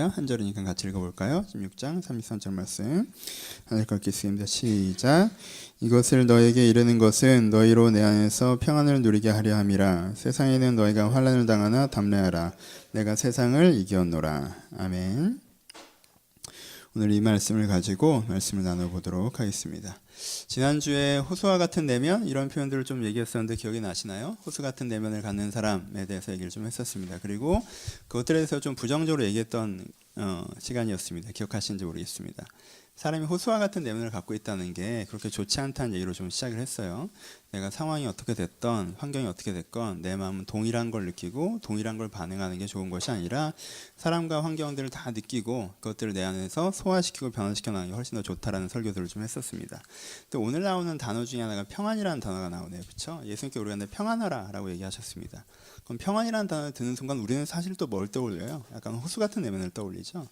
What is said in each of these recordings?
한 절이니까 같이 읽어볼까요? 16장 33절 말씀 하늘 것 읽겠습니다. 시작. 이것을 너에게 이르는 것은 너희로 내 안에서 평안을 누리게 하려 함이라. 세상에는 너희가 환난을 당하나 담례하라. 내가 세상을 이겼노라. 아멘. 오늘 이 말씀을 가지고 말씀을 나눠보도록 하겠습니다. 지난주에 호수와 같은 내면 이런 표현들을 좀 얘기했었는데 기억이 나시나요? 호수 같은 내면을 갖는 사람에 대해서 얘기를 좀 했었습니다. 그리고 그것들에 대해서 좀 부정적으로 얘기했던 시간이었습니다. 기억하시는지 모르겠습니다. 사람이 호수와 같은 내면을 갖고 있다는 게 그렇게 좋지 않다는 얘기로 좀 시작을 했어요. 내가 상황이 어떻게 됐던 환경이 어떻게 됐건 내 마음은 동일한 걸 느끼고 동일한 걸 반응하는 게 좋은 것이 아니라 사람과 환경들을 다 느끼고 그것들을 내 안에서 소화시키고 변화시켜 나가는 게 훨씬 더 좋다라는 설교들을 좀 했었습니다. 또 오늘 나오는 단어 중에 하나가 평안이라는 단어가 나오네요. 그렇죠? 예수님께 우리가 평안하라라고 얘기하셨습니다. 그럼 평안이라는 단어를 듣는 순간 우리는 사실 또 뭘 떠올려요? 약간 호수 같은 내면을 떠올리죠.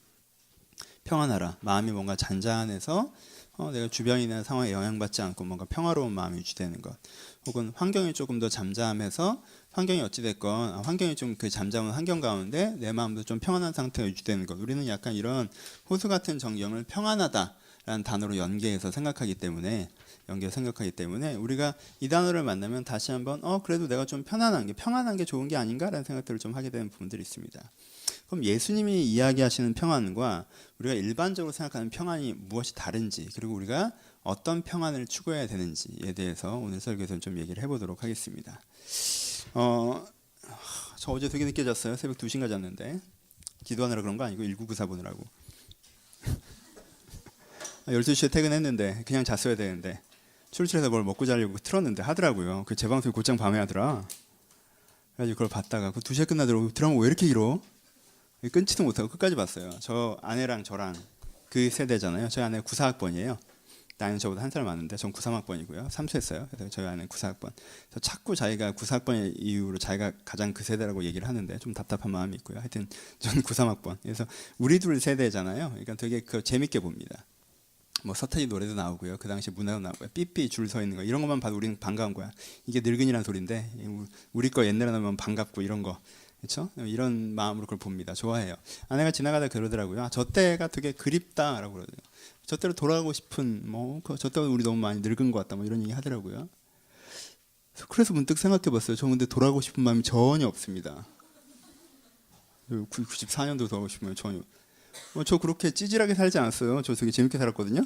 평안하라. 마음이 뭔가 잔잔해서 내가 주변에 있는 상황에 영향받지 않고 뭔가 평화로운 마음이 유지되는 것. 혹은 환경이 조금 더 잠잠해서 환경이 어찌됐건 환경이 좀 그 잠잠한 환경 가운데 내 마음도 좀 평안한 상태가 유지되는 것. 우리는 약간 이런 호수 같은 정경을 평안하다라는 단어로 연계해서 생각하기 때문에 우리가 이 단어를 만나면 다시 한번 그래도 내가 좀 평안한 게 좋은 게 아닌가라는 생각들을 좀 하게 되는 부분들이 있습니다. 그럼 예수님이 이야기하시는 평안과 우리가 일반적으로 생각하는 평안이 무엇이 다른지, 그리고 우리가 어떤 평안을 추구해야 되는지에 대해서 오늘 설교에서는 좀 얘기를 해보도록 하겠습니다. 저 어제 되게 늦게 잤어요. 새벽 2시인가 잤는데 기도하느라 그런 거 아니고 1994 보느라고 12시에 퇴근했는데 그냥 잤어야 되는데 출출해서 뭘 먹고 자려고 틀었는데 하더라고요. 그 재방송이 곧장 밤에 하더라. 그래가지고 그걸 봤다가 그 2시에 끝나더라고. 드라마 왜 이렇게 길어? 끊지도 못하고 끝까지 봤어요. 저 아내랑 저랑 그 세대잖아요. 저희 아내 94학번이에요. 나이는 저보다 한 살 많은데 전 93학번이고요. 삼수했어요. 그래서 저희 아내는 94학번. 자꾸 자기가 94학번의 이유로 자기가 가장 그 세대라고 얘기를 하는데 좀 답답한 마음이 있고요. 하여튼 전 93학번. 그래서 우리 둘 세대잖아요. 그러니까 되게 재밌게 봅니다. 뭐 서태지 노래도 나오고요. 그 당시 문화도 나오고요. 삐삐 줄 서 있는 거 이런 것만 봐도 우리는 반가운 거야. 이게 늙은이란 소리인데 우리 거 옛날에 나오면 반갑고 이런 거. 그렇죠? 이런 마음으로 그걸 봅니다. 좋아해요. 아내가 지나가다 그러더라고요. 저 때가 되게 그립다라고 그러더라고요. 저 때로 돌아가고 싶은 저 때는 우리 너무 많이 늙은 것 같다 이런 얘기 하더라고요. 그래서 문득 생각해봤어요. 저 근데 돌아가고 싶은 마음이 전혀 없습니다. 94년도 돌아가고 싶으면 전혀. 저 그렇게 찌질하게 살지 않았어요. 저 되게 재밌게 살았거든요.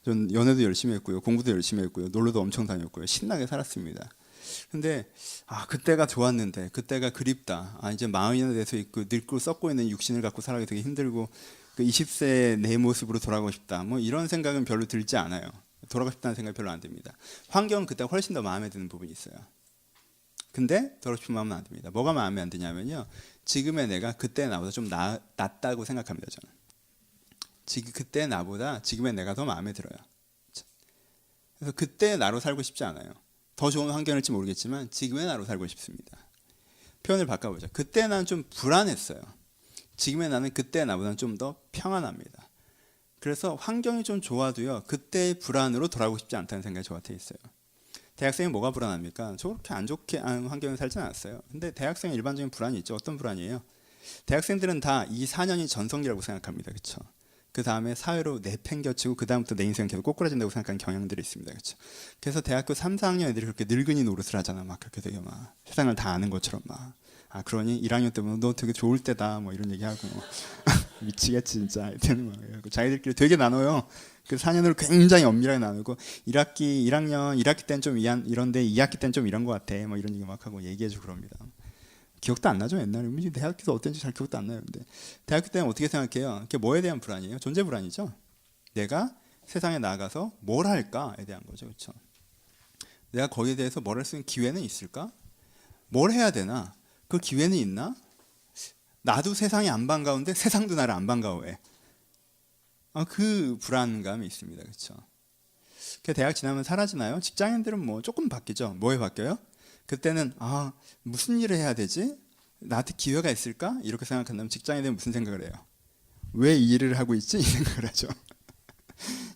전 연애도 열심히 했고요. 공부도 열심히 했고요. 놀러도 엄청 다녔고요. 신나게 살았습니다. 근데 그때가 좋았는데 그때가 그립다. 이제 마흔이나 돼서 있고 늙고 썩고 있는 육신을 갖고 살아가기 되게 힘들고 그 20세 내 모습으로 돌아가고 싶다. 이런 생각은 별로 들지 않아요. 돌아가고 싶다는 생각이 별로 안 듭니다. 환경은 그때 훨씬 더 마음에 드는 부분이 있어요. 근데 돌아가고 싶은 마음은 안 듭니다. 뭐가 마음에 안 드냐면요. 지금의 내가 그때 나보다 좀 낫다고 생각합니다. 저는. 그때 나보다 지금의 내가 더 마음에 들어요. 그래서 그때 나로 살고 싶지 않아요. 더 좋은 환경일지 모르겠지만 지금의 나로 살고 싶습니다. 표현을 바꿔보죠. 그때 나는 좀 불안했어요. 지금의 나는 그때 나보다는 좀 더 평안합니다. 그래서 환경이 좀 좋아도요. 그때의 불안으로 돌아가고 싶지 않다는 생각이 저한테 있어요. 대학생이 뭐가 불안합니까? 저 그렇게 안 좋게 환경에 살진 않았어요. 근데 대학생은 일반적인 불안이 있죠. 어떤 불안이에요? 대학생들은 다 이 4년이 전성기라고 생각합니다. 그렇죠? 그 다음에 사회로 내팽겨치고 그 다음부터 내 인생은 계속 꼬꾸라진다고 생각하는 경향들이 있습니다. 그렇죠? 그래서 대학교 3, 4학년 애들이 그렇게 늙은이 노릇을 하잖아. 그렇게 되게 세상을 다 아는 것처럼 그러니 1학년 때면 너 되게 좋을 때다 이런 얘기하고 미치겠지 진짜. 자기들끼리 되게 나눠요. 그 4년을 굉장히 엄밀하게 나누고 1학기 때는 좀 이런데 2학기 때는 좀 이런 것 같아. 이런 얘기 막 하고 얘기해주고 그럽니다. 기억도 안 나죠. 옛날에 대학교 때 어땠는지 잘 기억도 안 나요. 근데 대학교 때는 어떻게 생각해요? 그게 뭐에 대한 불안이에요? 존재 불안이죠. 내가 세상에 나가서 뭘 할까에 대한 거죠. 그렇죠? 내가 거기에 대해서 뭘 할 수 있는 기회는 있을까? 뭘 해야 되나? 그 기회는 있나? 나도 세상이 안 반가운데 세상도 나를 안 반가워해. 그 불안감이 있습니다. 그렇죠? 대학 지나면 사라지나요? 직장인들은 조금 바뀌죠. 뭐에 바뀌어요? 그때는 무슨 일을 해야 되지? 나한테 기회가 있을까? 이렇게 생각한다면 직장인들은 무슨 생각을 해요? 왜 이 일을 하고 있지? 이 생각을 하죠.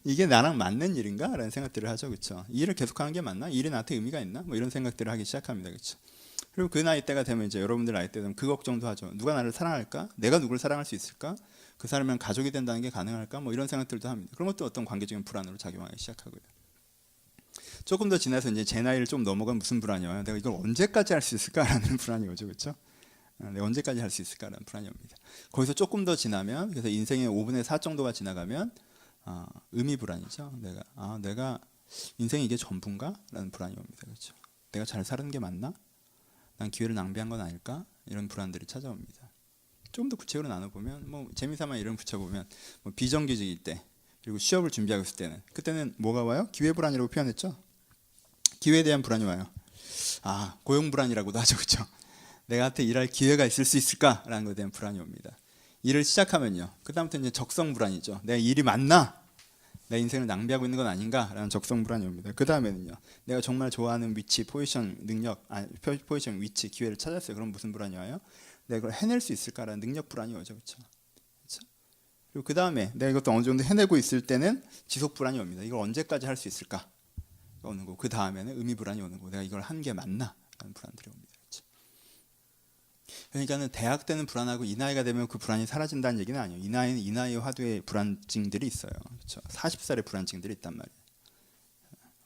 이게 나랑 맞는 일인가? 라는 생각들을 하죠. 그렇죠? 이 일을 계속하는 게 맞나? 이 일이 나한테 의미가 있나? 이런 생각들을 하기 시작합니다. 그렇죠? 그리고 그 나이 때가 되면 이제 여러분들 나이 때 되면 그 걱정도 하죠. 누가 나를 사랑할까? 내가 누굴 사랑할 수 있을까? 그 사람이랑 가족이 된다는 게 가능할까? 뭐 이런 생각들도 합니다. 그런 것도 어떤 관계적인 불안으로 작용하기 시작하고요. 조금 더 지나서 이제 제 나이를 좀 넘어가면 무슨 불안이 와요? 내가 이걸 언제까지 할 수 있을까라는 불안이 오죠, 그렇죠? 내가 언제까지 할 수 있을까라는 불안이 옵니다. 거기서 조금 더 지나면, 그래서 인생의 5분의 4 정도가 지나가면 의미 불안이죠. 내가 인생이 이게 전부인가라는 불안이 옵니다, 그렇죠? 내가 잘 사는 게 맞나? 난 기회를 낭비한 건 아닐까? 이런 불안들이 찾아옵니다. 좀 더 구체적으로 나눠보면, 뭐 재미삼아 이름 붙여보면, 뭐 비정규직일 때, 그리고 취업을 준비하고 있을 때는, 그때는 뭐가 와요? 기회 불안이라고 표현했죠. 기회에 대한 불안이 와요. 고용 불안이라고도 하죠, 그렇죠? 내가한테 일할 기회가 있을 수 있을까라는 것에 대한 불안이 옵니다. 일을 시작하면요, 그 다음부터 이제 적성 불안이죠. 내가 일이 맞나? 내 인생을 낭비하고 있는 건 아닌가라는 적성 불안이 옵니다. 그 다음에는요, 내가 정말 좋아하는 위치, 포지션, 능력, 포지션, 위치, 기회를 찾았어요. 그럼 무슨 불안이 와요? 내가 그걸 해낼 수 있을까라는 능력 불안이 오죠, 그렇죠? 그리고 그 다음에 내가 이것도 어느 정도 해내고 있을 때는 지속 불안이 옵니다. 이걸 언제까지 할 수 있을까? 오는 거. 그 다음에는 의미 불안이 오는 거. 내가 이걸 한 게 맞나? 라는 불안들이 옵니다. 그렇죠? 그러니까는 대학 때는 불안하고 이 나이가 되면 그 불안이 사라진다는 얘기는 아니에요. 이 나이는 이 나이의 화두의 불안증들이 있어요. 그렇죠? 40살의 불안증들이 있단 말이에요.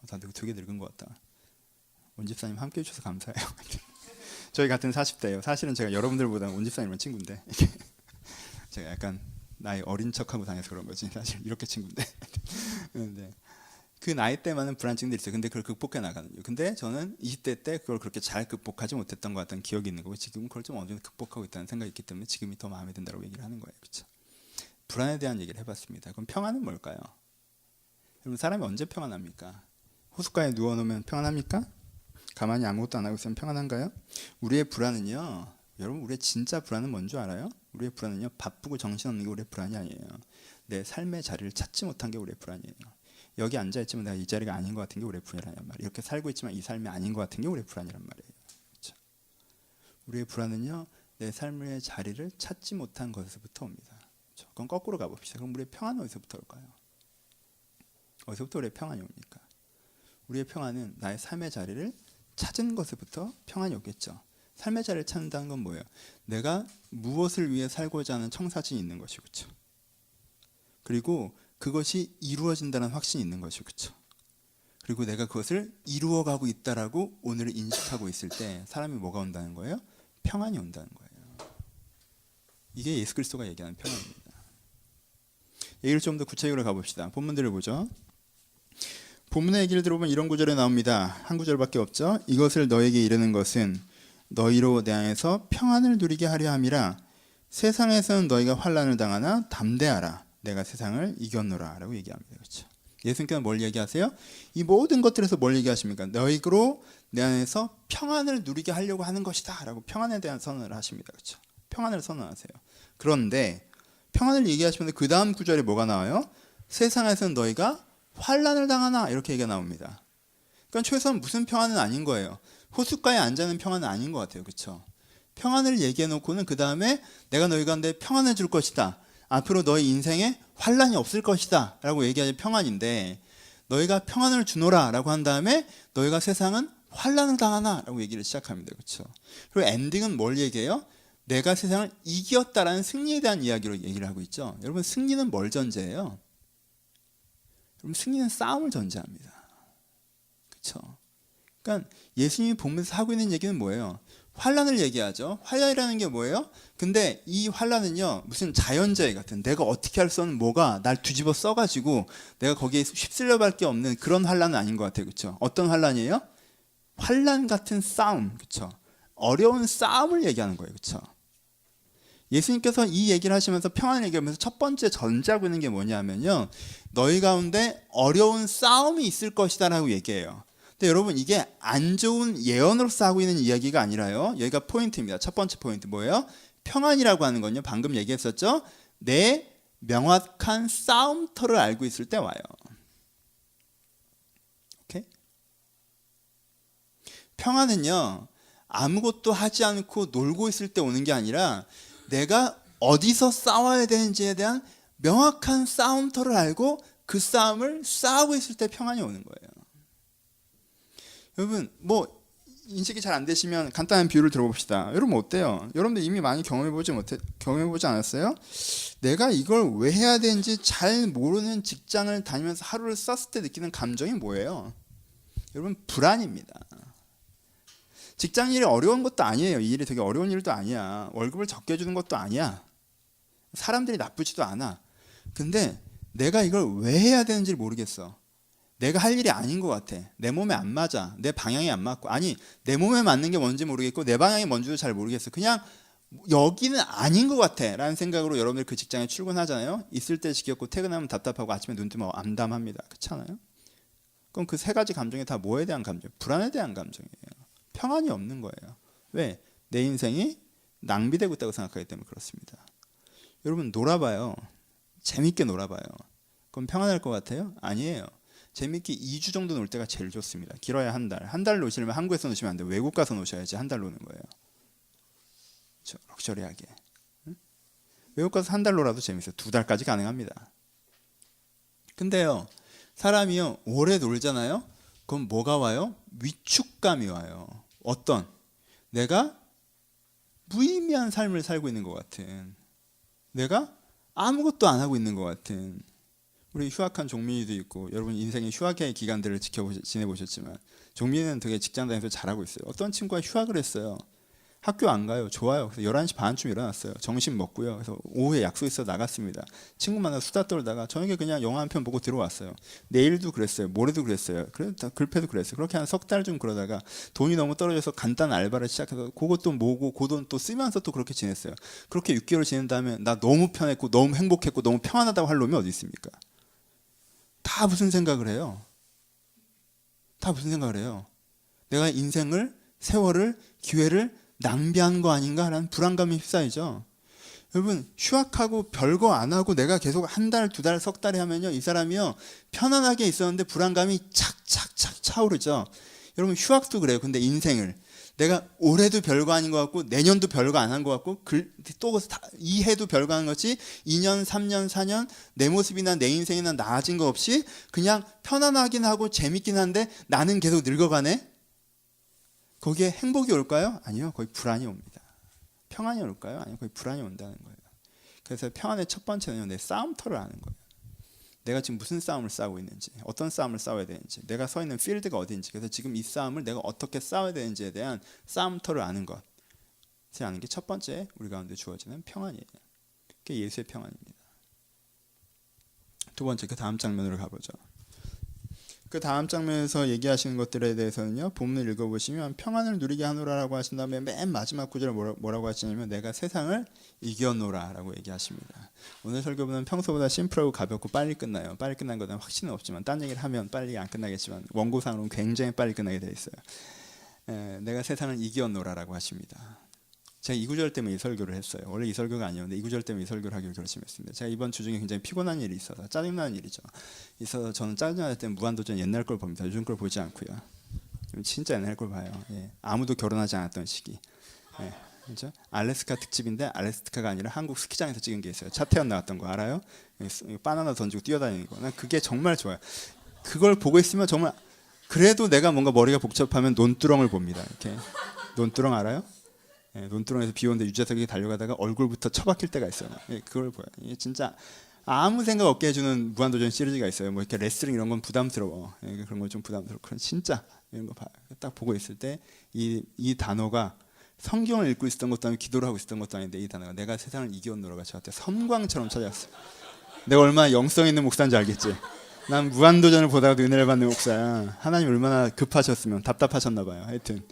다들 되게 늙은 것 같다. 원집사님 함께 해주셔서 감사해요. 저희 같은 40대예요. 사실은 제가 여러분들보다 원집사님은 친구인데 제가 약간 나이 어린 척하고 다녀서 그런 거지. 사실 이렇게 친구인데. 네. 그 나이 때만은 불안증들이 있어요. 근데 그걸 극복해 나가는 거예요. 근데 저는 20대 때 그걸 그렇게 잘 극복하지 못했던 것 같다는 기억이 있는 거고, 지금은 그걸 좀 어느 정도 극복하고 있다는 생각이 있기 때문에 지금이 더 마음에 든다고 얘기를 하는 거예요. 그렇죠? 불안에 대한 얘기를 해봤습니다. 그럼 평안은 뭘까요? 여러분, 사람이 언제 평안합니까? 호숫가에 누워놓으면 평안합니까? 가만히 아무것도 안 하고 있으면 평안한가요? 우리의 불안은요, 여러분, 우리의 진짜 불안은 뭔지 알아요? 우리의 불안은요, 바쁘고 정신없는 게 우리의 불안이 아니에요. 내 삶의 자리를 찾지 못한 게 우리의 불안이에요. 여기 앉아있지만 내가 이 자리가 아닌 것 같은 게 우리의 불안이란 말이에요. 이렇게 살고 있지만 이 삶이 아닌 것 같은 게 우리의 불안이란 말이에요. 그렇죠? 우리의 불안은요, 내 삶의 자리를 찾지 못한 것에서부터 옵니다. 그렇죠? 그럼 거꾸로 가봅시다. 그럼 우리의 평안은 어디서부터 올까요? 어디서부터 우리의 평안이 옵니까? 우리의 평안은 나의 삶의 자리를 찾은 것에부터 평안이 오겠죠. 삶의 자리를 찾는다는 건 뭐예요? 내가 무엇을 위해 살고자 하는 청사진이 있는 것이고, 그렇죠? 그리고 그것이 이루어진다는 확신이 있는 것이고, 그렇죠? 그리고 내가 그것을 이루어가고 있다라고 오늘 인식하고 있을 때 사람이 뭐가 온다는 거예요? 평안이 온다는 거예요. 이게 예수 그리스도가 얘기하는 평안입니다. 얘기를 좀 더 구체적으로 가봅시다. 본문들을 보죠. 본문의 얘기를 들어보면 이런 구절에 나옵니다. 한 구절밖에 없죠. 이것을 너에게 이르는 것은 너희로 내 안에서 평안을 누리게 하려 함이라. 세상에서는 너희가 환난을 당하나 담대하라. 내가 세상을 이겼노라 라고 얘기합니다. 그렇죠? 예수님께서 뭘 얘기하세요? 이 모든 것들에서 뭘 얘기하십니까? 너희로 내 안에서 평안을 누리게 하려고 하는 것이다 라고 평안에 대한 선언을 하십니다. 그렇죠? 평안을 선언하세요. 그런데 평안을 얘기하시면 그 다음 구절에 뭐가 나와요? 세상에서는 너희가 환난을 당하나 이렇게 얘기가 나옵니다. 그러니까 최소한 무슨 평안은 아닌 거예요. 호숫가에 앉아있는 평안은 아닌 것 같아요. 그렇죠? 평안을 얘기해 놓고는 그 다음에 내가 너희 가운데 평안을 줄 것이다. 앞으로 너희 인생에 환난이 없을 것이다 라고 얘기하는 평안인데, 너희가 평안을 주노라 라고 한 다음에 너희가 세상은 환난을 당하나 라고 얘기를 시작합니다. 그렇죠? 그리고 엔딩은 뭘 얘기해요? 내가 세상을 이겼다라는 승리에 대한 이야기로 얘기를 하고 있죠. 여러분, 승리는 뭘 전제해요? 여러분, 승리는 싸움을 전제합니다. 그렇죠? 그러니까 예수님이 보면서 하고 있는 얘기는 뭐예요? 환난을 얘기하죠. 환난이라는 게 뭐예요? 근데 이 환난은요, 무슨 자연재해 같은, 내가 어떻게 할 수 없는 뭐가 날 뒤집어 써가지고 내가 거기에 휩쓸려 밖에 없는 그런 환난은 아닌 것 같아요. 그렇죠? 어떤 환난이에요? 환난 같은 싸움, 그렇죠? 어려운 싸움을 얘기하는 거예요. 그렇죠? 예수님께서 이 얘기를 하시면서 평안을 얘기하면서 첫 번째 전제하고 있는 게 뭐냐면요, 너희 가운데 어려운 싸움이 있을 것이다 라고 얘기해요. 근데 여러분, 이게 안 좋은 예언으로서 하고 있는 이야기가 아니라요, 여기가 포인트입니다. 첫 번째 포인트 뭐예요? 평안이라고 하는 건요, 방금 얘기했었죠, 내 명확한 싸움터를 알고 있을 때 와요. 오케이? 평안은요, 아무것도 하지 않고 놀고 있을 때 오는 게 아니라 내가 어디서 싸워야 되는지에 대한 명확한 싸움터를 알고 그 싸움을 싸우고 있을 때 평안이 오는 거예요. 여러분, 뭐 인식이 잘 안 되시면 간단한 비유를 들어봅시다. 여러분 어때요? 여러분들 이미 많이 경험해보지 않았어요? 내가 이걸 왜 해야 되는지 잘 모르는 직장을 다니면서 하루를 썼을 때 느끼는 감정이 뭐예요? 여러분 불안입니다. 직장 일이 어려운 것도 아니에요. 이 일이 되게 어려운 일도 아니야. 월급을 적게 주는 것도 아니야. 사람들이 나쁘지도 않아. 근데 내가 이걸 왜 해야 되는지 모르겠어. 내가 할 일이 아닌 것 같아. 내 몸에 안 맞아. 내 방향이 안 맞고. 아니 내 몸에 맞는 게 뭔지 모르겠고 내 방향이 뭔지도 잘 모르겠어. 그냥 여기는 아닌 것 같아 라는 생각으로 여러분들이 그 직장에 출근하잖아요. 있을 때 지겹고 퇴근하면 답답하고 아침에 눈 뜨면 암담합니다. 그렇지 않아요? 그럼 그 세 가지 감정이 다 뭐에 대한 감정? 불안에 대한 감정이에요. 평안이 없는 거예요. 왜? 내 인생이 낭비되고 있다고 생각하기 때문에 그렇습니다. 여러분 놀아봐요. 재밌게 놀아봐요. 그럼 평안할 것 같아요? 아니에요. 재밌게 2주 정도 놀 때가 제일 좋습니다. 길어야 한 달. 한 달 노시려면 한국에서 노시면 안 돼요. 외국 가서 노셔야지 한 달 노는 거예요. 그렇죠? 럭셔리하게. 응? 외국 가서 한 달 놀아도 재밌어요. 2달까지 가능합니다. 근데요. 사람이요. 오래 놀잖아요. 그럼 뭐가 와요? 위축감이 와요. 어떤? 내가 무의미한 삶을 살고 있는 것 같은. 내가 아무것도 안 하고 있는 것 같은. 우리 휴학한 종민이도 있고 여러분 인생의 휴학의 기간들을 지내보셨지만 종민이는 되게 직장 다니면서 잘하고 있어요. 어떤 친구가 휴학을 했어요. 학교 안 가요. 좋아요. 그래서 11시 반쯤 일어났어요. 점심 먹고요. 그래서 오후에 약속 있어 나갔습니다. 친구 만나서 수다 떨다가 저녁에 그냥 영화 한 편 보고 들어왔어요. 내일도 그랬어요. 모레도 그랬어요. 글패도 그랬어요. 그렇게 한 석 달 좀 그러다가 돈이 너무 떨어져서 간단한 알바를 시작해서 그것도 모으고 그 돈 또 쓰면서 또 그렇게 지냈어요. 그렇게 6개월 지낸 다음에 나 너무 편했고 너무 행복했고 너무 평안하다고 할 놈이 어디 있습니까? 다 무슨 생각을 해요? 다 무슨 생각을 해요? 내가 인생을, 세월을, 기회를 낭비한 거 아닌가라는 불안감이 휩싸이죠. 여러분 휴학하고 별거 안 하고 내가 계속 한 달, 2달, 석 달에 하면요 이 사람이요 편안하게 있었는데 불안감이 착착착 차오르죠. 여러분 휴학도 그래요. 근데 인생을 내가 올해도 별거 아닌 것 같고 내년도 별거 안 한 것 같고 또 이 해도 별거 안 것이 2년, 3년, 4년 내 모습이나 내 인생이나 나아진 거 없이 그냥 편안하긴 하고 재밌긴 한데 나는 계속 늙어가네. 거기에 행복이 올까요? 아니요. 거의 불안이 옵니다. 평안이 올까요? 아니요. 거의 불안이 온다는 거예요. 그래서 평안의 첫 번째는요. 내 싸움터를 아는 거예요. 내가 지금 무슨 싸움을 싸우고 있는지, 어떤 싸움을 싸워야 되는지, 내가 서 있는 필드가 어디인지, 그래서 지금 이 싸움을 내가 어떻게 싸워야 되는지에 대한 싸움터를 아는 것. 그래서 아는 게 첫 번째 우리 가운데 주어지는 평안이에요. 그게 예수의 평안입니다. 두 번째 그 다음 장면으로 가보죠. 그 다음 장면에서 얘기하시는 것들에 대해서는요. 본문을 읽어보시면 평안을 누리게 하노라라고 하신 다음에 맨 마지막 구절에 뭐라고 하시냐면 내가 세상을 이겨노라라고 얘기하십니다. 오늘 설교는 평소보다 심플하고 가볍고 빨리 끝나요. 빨리 끝난 것은 확신은 없지만 딴 얘기를 하면 빨리 안 끝나겠지만 원고상으로는 굉장히 빨리 끝나게 되어 있어요. 내가 세상을 이겨노라라고 하십니다. 제가 이 구절 때문에 이 설교를 했어요. 원래 이 설교가 아니었는데 이 구절 때문에 이 설교를 하기로 결심했습니다. 제가 이번 주 중에 굉장히 피곤한 일이 있어서 짜증나는 일이죠. 있어서 저는 짜증날 때는 무한도전 옛날 걸 봅니다. 요즘 걸 보지 않고요. 진짜 옛날 걸 봐요. 예. 아무도 결혼하지 않았던 시기. 예. 그렇죠? 알래스카 특집인데 알래스카가 아니라 한국 스키장에서 찍은 게 있어요. 차태현 나왔던 거 알아요? 바나나 던지고 뛰어다니는 거. 난 그게 정말 좋아요. 그걸 보고 있으면 정말 그래도 내가 뭔가 머리가 복잡하면 논두렁을 봅니다. 이렇게 논두렁 알아요? 예, 논두렁에서 비 오는데 유재석이 달려가다가 얼굴부터 처박힐 때가 있어요. 예, 그걸 보여. 이게 진짜 아무 생각 없게 해주는 무한도전 시리즈가 있어요. 뭐 이렇게 레슬링 이런 건 부담스러워. 예, 그런 건 좀 부담스러워. 그런 진짜 이런 거 봐요. 딱 보고 있을 때 이 단어가 성경을 읽고 있었던 것도 아니고 기도를 하고 있었던 것도 아닌데 이 단어가 내가 세상을 이겨노라가 저한테 섬광처럼 찾아왔어요. 내가 얼마나 영성 있는 목사인지 알겠지? 난 무한도전을 보다가도 은혜를 받는 목사야. 하나님 얼마나 급하셨으면 답답하셨나 봐요. 하여튼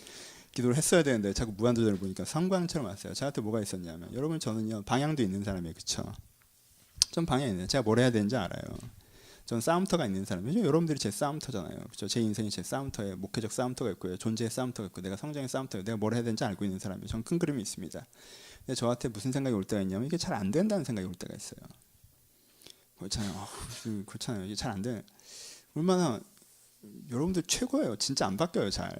기도를 했어야 되는데 자꾸 무한도전을 보니까 성광처럼 왔어요. 저한테 뭐가 있었냐면 여러분 저는요 방향도 있는 사람이에요. 그렇죠? 전 방향이 있는 제가 뭘 해야 되는지 알아요. 전 싸움터가 있는 사람이죠. 여러분들이 제 싸움터잖아요. 그렇죠? 제 인생이 제 싸움터에 목회적 싸움터가 있고요. 존재의 싸움터가 있고 내가 성장의 싸움터에 내가 뭘 해야 되는지 알고 있는 사람이에요. 전 큰 그림이 있습니다. 근데 저한테 무슨 생각이 올 때가 있냐면 이게 잘 안 된다는 생각이 올 때가 있어요. 그렇잖아요. 그렇잖아요. 이게 잘 안 돼. 얼마나 여러분들 최고예요. 진짜 안 바뀌어요. 잘.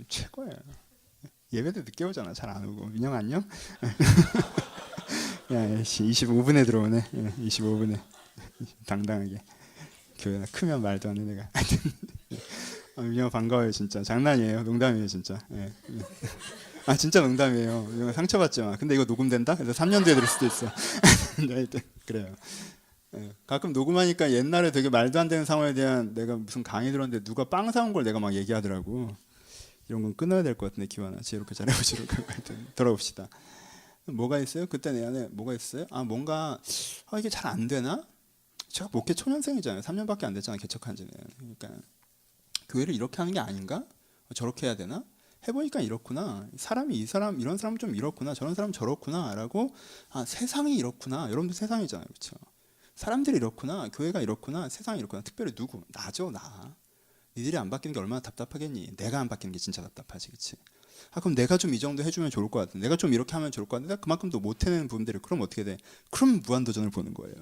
최고예요. 예배도 늦게 오잖아. 잘 안 오고. 민영 안녕? 야, 25분에 들어오네. 25분에. 당당하게. 교회나 크면 말도 안 해 내가. 민영아 반가워요 진짜. 장난이에요. 농담이에요 진짜. 예. 아 진짜 농담이에요. 민영아 상처받지 마. 근데 이거 녹음된다? 그래서 3년 뒤에 들을 수도 있어. 네, 그래요. 예. 가끔 녹음하니까 옛날에 되게 말도 안 되는 상황에 대한 내가 무슨 강의 들었는데 누가 빵 사온 걸 내가 막 얘기하더라고. 이런 건 끊어야 될 것 같은데 기완아 지혜롭게 잘해보시라고. 하여튼 돌아봅시다. 뭐가 있어요? 그때 내 안에 뭐가 있어요? 아 뭔가 이게 잘 안 되나? 제가 목회 초년생이잖아요. 3년밖에 안 됐잖아요. 개척한 지는. 그러니까 교회를 이렇게 하는 게 아닌가? 저렇게 해야 되나? 해보니까 이렇구나. 사람이 이런 사람은 좀 이렇구나. 저런 사람은 저렇구나라고. 아 세상이 이렇구나. 여러분들 세상이잖아요, 그렇죠? 사람들이 이렇구나. 교회가 이렇구나. 세상이 이렇구나. 특별히 누구? 나죠, 나. 니들이 안 바뀌는 게 얼마나 답답하겠니? 내가 안 바뀌는 게 진짜 답답하지, 그렇지? 아 그럼 내가 좀 이 정도 해주면 좋을 것 같은데, 내가 좀 이렇게 하면 좋을 것 같은데, 내가 그만큼 또 못 해내는 부분들이 그럼 어떻게 돼? 그럼 무한도전을 보는 거예요.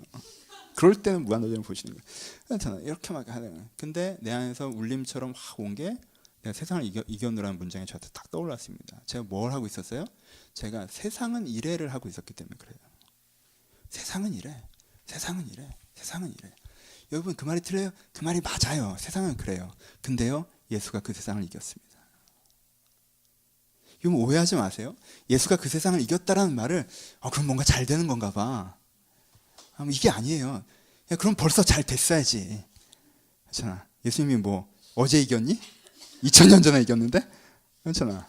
그럴 때는 무한도전을 보시는 거예요. 괜찮아, 이렇게 막 하는. 근데 내 안에서 울림처럼 확 온 게 내가 세상을 이겨내라는 문장이 저한테 딱 떠올랐습니다. 제가 뭘 하고 있었어요? 제가 세상은 이래를 하고 있었기 때문에 그래요. 세상은 이래, 세상은 이래, 세상은 이래. 여러분 그 말이 틀려요? 그 말이 맞아요. 세상은 그래요. 근데요, 예수가 그 세상을 이겼습니다. 이거 오해하지 마세요. 예수가 그 세상을 이겼다라는 말을 그럼 뭔가 잘 되는 건가 봐. 이게 아니에요. 야, 그럼 벌써 잘 됐어야지. 그렇잖아. 예수님이 뭐 어제 이겼니? 2000년 전에 이겼는데? 그렇잖아.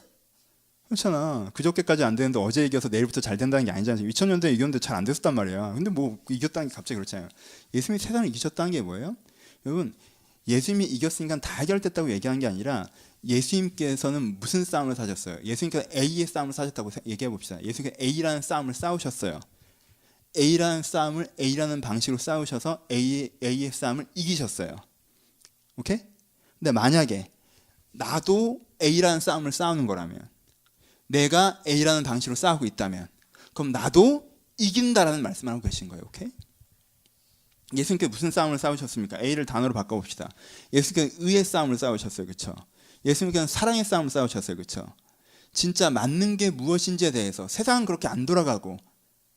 그렇잖아. 그저께까지 안 되는데 어제 이겨서 내일부터 잘 된다는 게 아니잖아요. 2000년 전에 이겼는데 잘 안 됐었단 말이야. 근데 뭐 이겼다는 게 갑자기 그렇잖아요. 예수님이 세상을 이기셨다는 게 뭐예요? 여러분 예수님이 이겼으니까 다 해결됐다고 얘기하는 게 아니라 예수님께서는 무슨 싸움을 사셨어요? 예수님께서 A의 싸움을 사셨다고 얘기해 봅시다. 예수님께서 A라는 싸움을 싸우셨어요. A라는 싸움을 A라는 방식으로 싸우셔서 A의 싸움을 이기셨어요. 오케이? 근데 만약에 나도 A라는 싸움을 싸우는 거라면, 내가 A라는 방식으로 싸우고 있다면, 그럼 나도 이긴다라는 말씀을 하고 계신 거예요. 오케이? 예수님께 무슨 싸움을 싸우셨습니까? A를 단어로 바꿔봅시다. 예수님께 의의 싸움을 싸우셨어요. 그렇죠? 예수님께는 사랑의 싸움을 싸우셨어요. 그렇죠? 진짜 맞는 게 무엇인지에 대해서, 세상은 그렇게 안 돌아가고,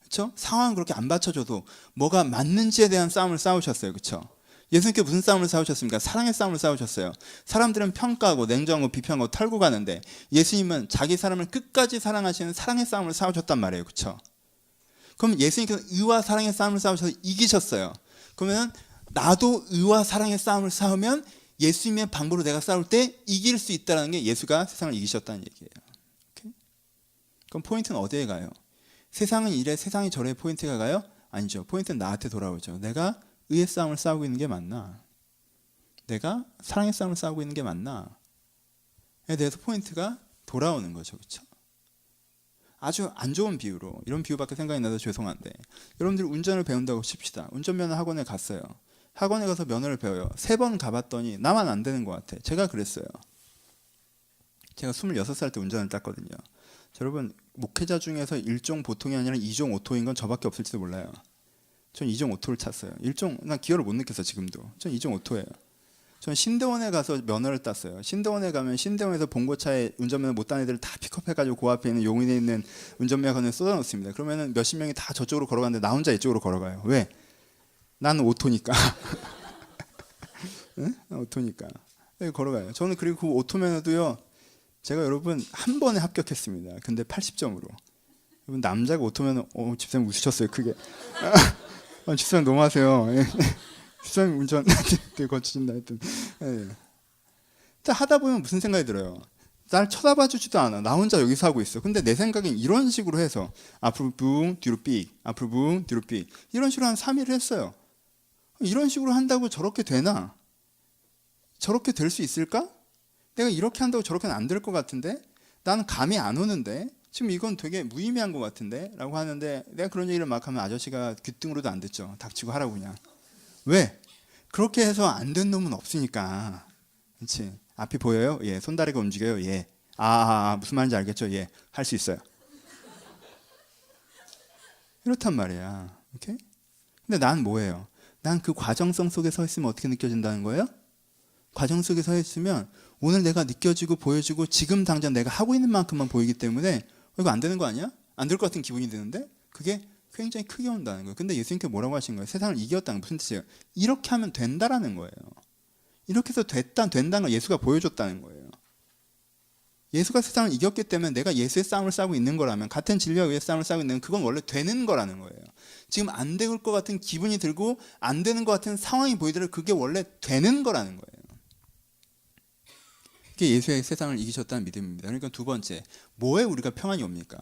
그렇죠? 상황은 그렇게 안 받쳐줘도 뭐가 맞는지에 대한 싸움을 싸우셨어요. 그렇죠? 예수님께 무슨 싸움을 싸우셨습니까? 사랑의 싸움을 싸우셨어요. 사람들은 평가하고 냉정하고 비평하고 털고 가는데 예수님은 자기 사람을 끝까지 사랑하시는 사랑의 싸움을 싸우셨단 말이에요. 그렇죠? 그럼 예수님께서 의와 사랑의 싸움을 싸우셔서 이기셨어요. 그러면 나도 의와 사랑의 싸움을 싸우면 예수님의 방법으로 내가 싸울 때 이길 수 있다는 게 예수가 세상을 이기셨다는 얘기예요. 오케이? 그럼 포인트는 어디에 가요? 세상은 이래, 세상이 저래 포인트가 가요? 아니죠. 포인트는 나한테 돌아오죠. 내가 의의 싸움을 싸우고 있는 게 맞나? 내가 사랑의 싸움을 싸우고 있는 게 맞나? 에 대해서 포인트가 돌아오는 거죠. 그렇죠? 아주 안 좋은 비유로, 이런 비유밖에 생각이 나서 죄송한데, 여러분들 운전을 배운다고 칩시다. 운전면허 학원에 갔어요. 학원에 가서 면허를 배워요. 3번 가봤더니 나만 안 되는 것 같아. 제가 그랬어요. 제가 26살 때 운전을 땄거든요. 여러분 목회자 중에서 1종 보통이 아니라 2종 오토인 건 저밖에 없을지도 몰라요. 전 2종 오토를 탔어요. 1종 난 기어를 못 느꼈어 지금도. 전 2종 오토예요. 전 신대원에 가서 면허를 땄어요. 신대원에 가면 신대원에서 봉고차에 운전면허 못 딴 애들을 다 픽업해가지고 그 앞에 있는 용인에 있는 운전면허관에 쏟아놓습니다. 그러면은 몇십 명이 다 저쪽으로 걸어가는데 나 혼자 이쪽으로 걸어가요. 왜? 나는 오토니까. 응? 오토니까. 걸어가요. 저는 그리고 그 오토면허도요. 제가 여러분 한 번에 합격했습니다. 근데 80점으로. 여러분 남자가 오토면허 집사님 웃으셨어요 크게. 집사님 너무하세요. 집사님 운전 되게 거치신다 했더니. 하다 보면 무슨 생각이 들어요? 날 쳐다봐 주지도 않아. 나 혼자 여기서 하고 있어. 근데 내 생각엔 이런 식으로 해서 앞으로 붕 뒤로 삑, 앞으로 붕 뒤로 삑, 이런 식으로 한 3일을 했어요. 이런 식으로 한다고 저렇게 되나? 저렇게 될 수 있을까? 내가 이렇게 한다고 저렇게는 안 될 것 같은데? 나는 감이 안 오는데? 지금 이건 되게 무의미한 것 같은데? 라고 하는데 내가 그런 얘기를 막 하면 아저씨가 귀등으로도 안 듣죠. 닥치고 하라고 그냥. 왜? 그렇게 해서 안 된 놈은 없으니까. 그렇지? 앞이 보여요? 예. 손다리가 움직여요? 예. 무슨 말인지 알겠죠? 예. 할 수 있어요. 이렇단 말이야. 오케이? 근데 난 뭐예요? 난 그 과정성 속에 서 있으면 어떻게 느껴진다는 거예요? 과정 속에 서 있으면 오늘 내가 느껴지고 보여지고 지금 당장 내가 하고 있는 만큼만 보이기 때문에 이거 안 되는 거 아니야? 안 될 것 같은 기분이 드는데 그게 굉장히 크게 온다는 거예요. 근데 예수님께 뭐라고 하신 거예요? 세상을 이겼다는 게 무슨 뜻이에요? 이렇게 하면 된다라는 거예요. 이렇게 해서 된다는 걸 예수가 보여줬다는 거예요. 예수가 세상을 이겼기 때문에 내가 예수의 싸움을 싸우고 있는 거라면, 같은 진리와 의의 싸움을 싸우고 있는, 그건 원래 되는 거라는 거예요. 지금 안 될 것 같은 기분이 들고 안 되는 것 같은 상황이 보이더라도 그게 원래 되는 거라는 거예요. 그게 예수의 세상을 이기셨다는 믿음입니다. 그러니까 두 번째, 뭐에 우리가 평안이 옵니까?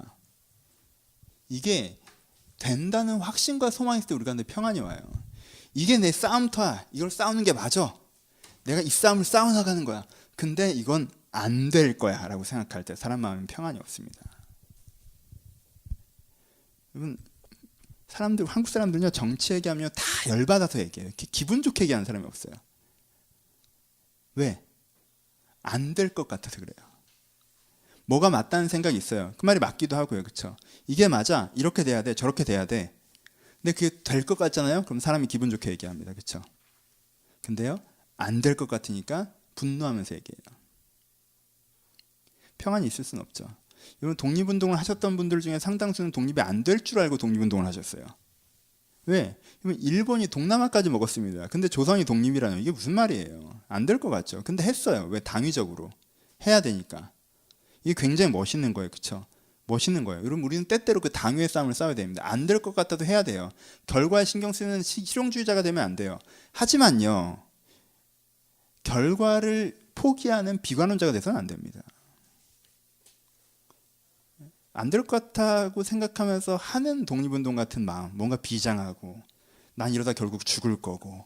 이게 된다는 확신과 소망이 있을 때 우리가 평안이 와요. 이게 내 싸움터야. 이걸 싸우는 게 맞아. 내가 이 싸움을 싸워나가는 거야. 근데 이건 안 될 거야 라고 생각할 때 사람 마음엔 평안이 없습니다. 여러분, 한국 사람들은요, 정치 얘기하면 다 열받아서 얘기해요. 기분 좋게 얘기하는 사람이 없어요. 왜? 안 될 것 같아서 그래요. 뭐가 맞다는 생각이 있어요. 그 말이 맞기도 하고요. 그렇죠? 이게 맞아. 이렇게 돼야 돼. 저렇게 돼야 돼. 근데 그게 될 것 같잖아요. 그럼 사람이 기분 좋게 얘기합니다. 그렇죠? 근데요, 안 될 것 같으니까 분노하면서 얘기해요. 평안이 있을 수는 없죠. 여러분, 독립운동을 하셨던 분들 중에 상당수는 독립이 안 될 줄 알고 독립운동을 하셨어요. 왜? 일본이 동남아까지 먹었습니다. 근데 조선이 독립이라는 이게 무슨 말이에요? 안 될 것 같죠. 근데 했어요. 왜? 당위적으로 해야 되니까. 이게 굉장히 멋있는 거예요. 그렇죠? 멋있는 거예요. 여러분, 우리는 때때로 그 당위의 싸움을 싸워야 됩니다. 안 될 것 같아도 해야 돼요. 결과에 신경 쓰는 실용주의자가 되면 안 돼요. 하지만요, 결과를 포기하는 비관론자가 돼서는 안 됩니다. 안 될 것 같다고 생각하면서 하는 독립운동 같은 마음, 뭔가 비장하고, 난 이러다 결국 죽을 거고,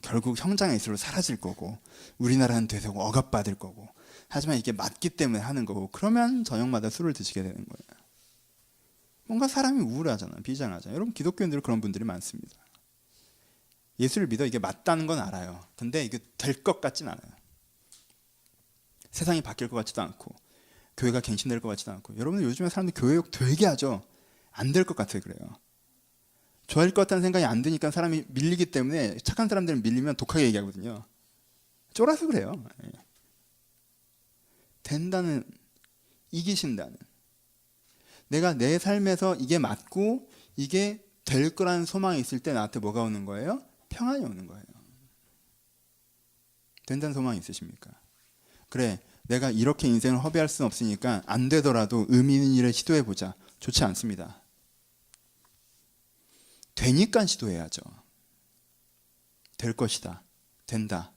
결국 형장에 있으로 사라질 거고, 우리나라는 되새고 억압받을 거고, 하지만 이게 맞기 때문에 하는 거고, 그러면 저녁마다 술을 드시게 되는 거예요. 뭔가 사람이 우울하잖아요. 비장하잖아요. 여러분, 기독교인들 그런 분들이 많습니다. 예수를 믿어 이게 맞다는 건 알아요. 근데 이게 될 것 같진 않아요. 세상이 바뀔 것 같지도 않고, 교회가 갱신될 것 같지도 않고. 여러분들 요즘에 사람들 교회욕 되게 하죠. 안 될 것 같아요. 그래요. 좋아질 것 같다는 생각이 안 드니까 사람이 밀리기 때문에, 착한 사람들은 밀리면 독하게 얘기하거든요. 쫄아서 그래요. 된다는, 이기신다는, 내가 내 삶에서 이게 맞고 이게 될 거라는 소망이 있을 때 나한테 뭐가 오는 거예요? 평안이 오는 거예요. 된다는 소망이 있으십니까? 그래, 내가 이렇게 인생을 허비할 수는 없으니까 안 되더라도 의미 있는 일을 시도해보자. 좋지 않습니다. 되니까 시도해야죠. 될 것이다. 된다.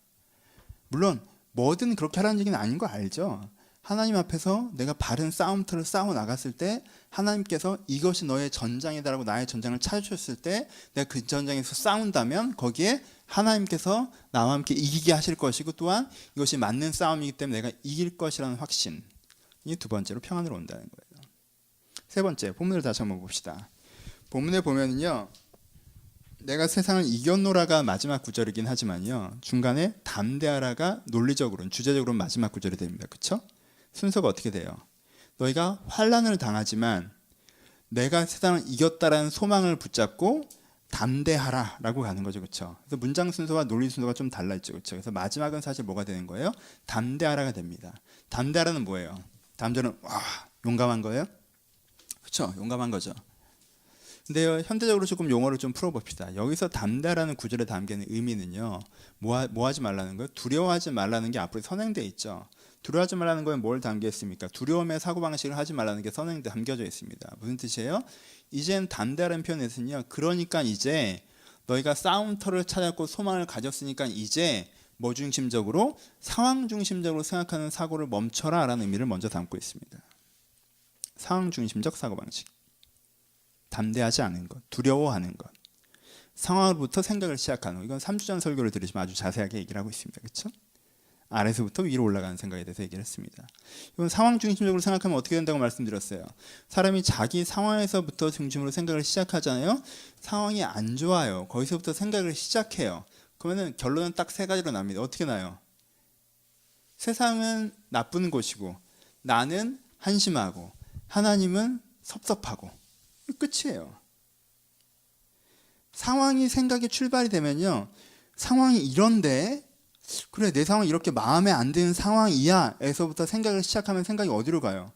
물론 뭐든 그렇게 하라는 얘기는 아닌 거 알죠? 하나님 앞에서 내가 바른 싸움터를 싸워 나갔을 때 하나님께서 이것이 너의 전장이다라고 나의 전장을 찾아주셨을 때 내가 그 전장에서 싸운다면 거기에 하나님께서 나와 함께 이기게 하실 것이고, 또한 이것이 맞는 싸움이기 때문에 내가 이길 것이라는 확신이 두 번째로 평안으로 온다는 거예요. 세 번째, 본문을 다시 한번 봅시다. 본문에 보면은요, 내가 세상을 이겼노라가 마지막 구절이긴 하지만요, 중간에 담대하라가 논리적으로는, 주제적으로는 마지막 구절이 됩니다. 그렇죠? 순서가 어떻게 돼요? 너희가 환난을 당하지만 내가 세상을 이겼다라는 소망을 붙잡고 담대하라라고 가는 거죠. 그렇죠? 그래서 문장 순서와 논리 순서가 좀 달라 있죠. 그렇죠? 그래서 마지막은 사실 뭐가 되는 거예요? 담대하라가 됩니다. 담대하라는 뭐예요? 담대는 용감한 거예요? 그렇죠? 용감한 거죠. 근데요, 현대적으로 조금 용어를 좀 풀어봅시다. 여기서 담대하라는 구절에 담기는 의미는요, 뭐 하지 말라는 거예요? 두려워하지 말라는 게 앞으로 선행되어 있죠. 두려워하지 말라는 거에 뭘 담겨 있습니까? 두려움의 사고방식을 하지 말라는 게 선행돼 담겨져 있습니다. 무슨 뜻이에요? 이젠 담대하라는 표현에서는요, 그러니까 이제 너희가 싸움터를 찾았고 소망을 가졌으니까 이제 뭐 중심적으로? 상황 중심적으로 생각하는 사고를 멈춰라 라는 의미를 먼저 담고 있습니다. 상황 중심적 사고방식, 담대하지 않은 것, 두려워하는 것, 상황으로부터 생각을 시작하는 것. 이건 3주 전 설교를 들으시면 아주 자세하게 얘기를 하고 있습니다. 그렇죠? 아래서부터 위로 올라가는 생각에 대해서 얘기를 했습니다. 이건 상황 중심적으로 생각하면 어떻게 된다고 말씀드렸어요. 사람이 자기 상황에서부터 중심으로 생각을 시작하잖아요. 상황이 안 좋아요. 거기서부터 생각을 시작해요. 그러면 결론은 딱 세 가지로 납니다. 어떻게 나요? 세상은 나쁜 곳이고 나는 한심하고 하나님은 섭섭하고, 끝이에요. 상황이 생각의 출발이 되면요, 상황이 이런데, 그래 내 상황이 이렇게 마음에 안 드는 상황이야 에서부터 생각을 시작하면 생각이 어디로 가요?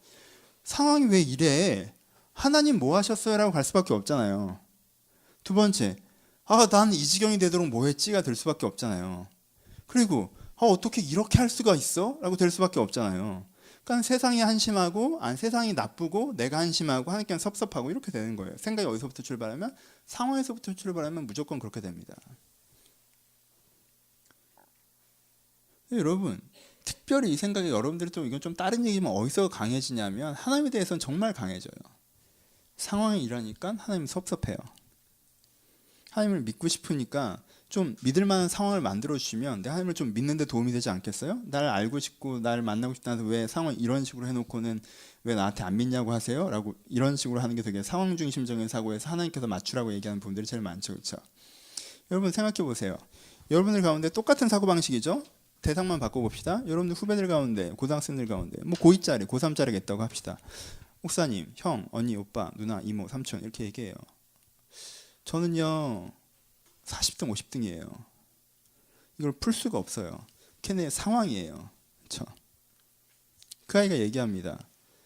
상황이 왜 이래? 하나님 뭐 하셨어요? 라고 갈 수밖에 없잖아요. 두 번째, 난 이 지경이 되도록 뭐 했지가 될 수밖에 없잖아요. 그리고 어떻게 이렇게 할 수가 있어? 라고 될 수밖에 없잖아요. 그러니까 세상이 한심하고 세상이 나쁘고 내가 한심하고 하나님께는 섭섭하고 이렇게 되는 거예요. 생각이 어디서부터 출발하면 상황에서부터 출발하면 무조건 그렇게 됩니다. 여러분 특별히 이 생각이 여러분들이 좀 이건 좀 다른 얘기면 어디서 강해지냐면 하나님에 대해서는 정말 강해져요. 상황이 이러니까 하나님 섭섭해요. 하나님을 믿고 싶으니까 좀 믿을 만한 상황을 만들어 주시면 내가 하나님을 좀 믿는 데 도움이 되지 않겠어요? 나를 알고 싶고 나를 만나고 싶다는데 왜 상황 이런 식으로 해놓고는 왜 나한테 안 믿냐고 하세요? 라고 이런 식으로 하는 게 되게 상황 중심적인 사고에서 하나님께서 맞추라고 얘기하는 분들이 제일 많죠. 그렇죠? 여러분 생각해 보세요. 여러분들 가운데 똑같은 사고방식이죠? 대상만 바꿔봅시다. 여러분들 후배들 가운데 고등학생들 가운데 뭐 고2짜리 고3짜리가 있다고 합시다. 목사님, 형, 언니, 오빠, 누나, 이모, 삼촌 이렇게 얘기해요. 저는요 40등 50등이에요. 이걸 풀 수가 없어요. 걔네 상황이에요. 그렇죠? 그 아이가 얘기합니다.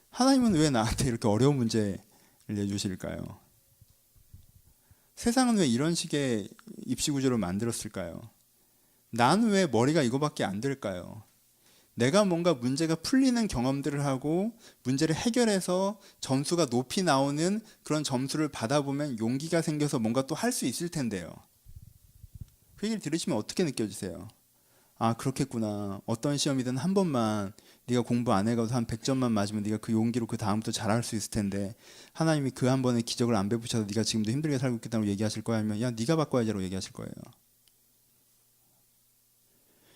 하나님은 왜 나한테 이렇게 어려운 문제를 내주실까요? 세상은 왜 이런 식의 입시 구조를 만들었을까요? 나는 왜 머리가 이거밖에 안 될까요? 내가 뭔가 문제가 풀리는 경험들을 하고 문제를 해결해서 점수가 높이 나오는 그런 점수를 받아보면 용기가 생겨서 뭔가 또 할 수 있을 텐데요. 그 얘기를 들으시면 어떻게 느껴지세요? 아 그렇겠구나. 어떤 시험이든 한 번만 네가 공부 안 해가서 한 100점만 맞으면 네가 그 용기로 그 다음부터 잘할 수 있을 텐데 하나님이 그 한 번의 기적을 안 베푸셔서 네가 지금도 힘들게 살고 있다고 얘기하실 거야? 아니면 야 네가 바꿔야지라고 얘기하실 거예요?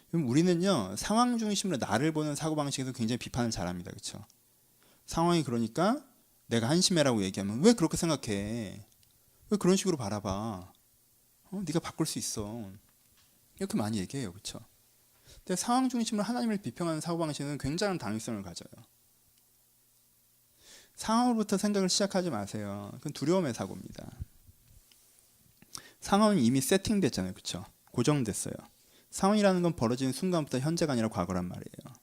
그럼 우리는요 상황 중심으로 나를 보는 사고방식에서 굉장히 비판을 잘합니다. 그렇죠? 상황이 그러니까 내가 한심해라고 얘기하면 왜 그렇게 생각해? 왜 그런 식으로 바라봐? 네가 바꿀 수 있어. 이렇게 많이 얘기해요. 그렇죠? 근데 상황 중심으로 하나님을 비평하는 사고방식은 굉장한 당위성을 가져요. 상황으로부터 생각을 시작하지 마세요. 그건 두려움의 사고입니다. 상황이 이미 세팅됐잖아요. 그렇죠? 고정됐어요. 상황이라는 건 벌어지는 순간부터 현재가 아니라 과거란 말이에요.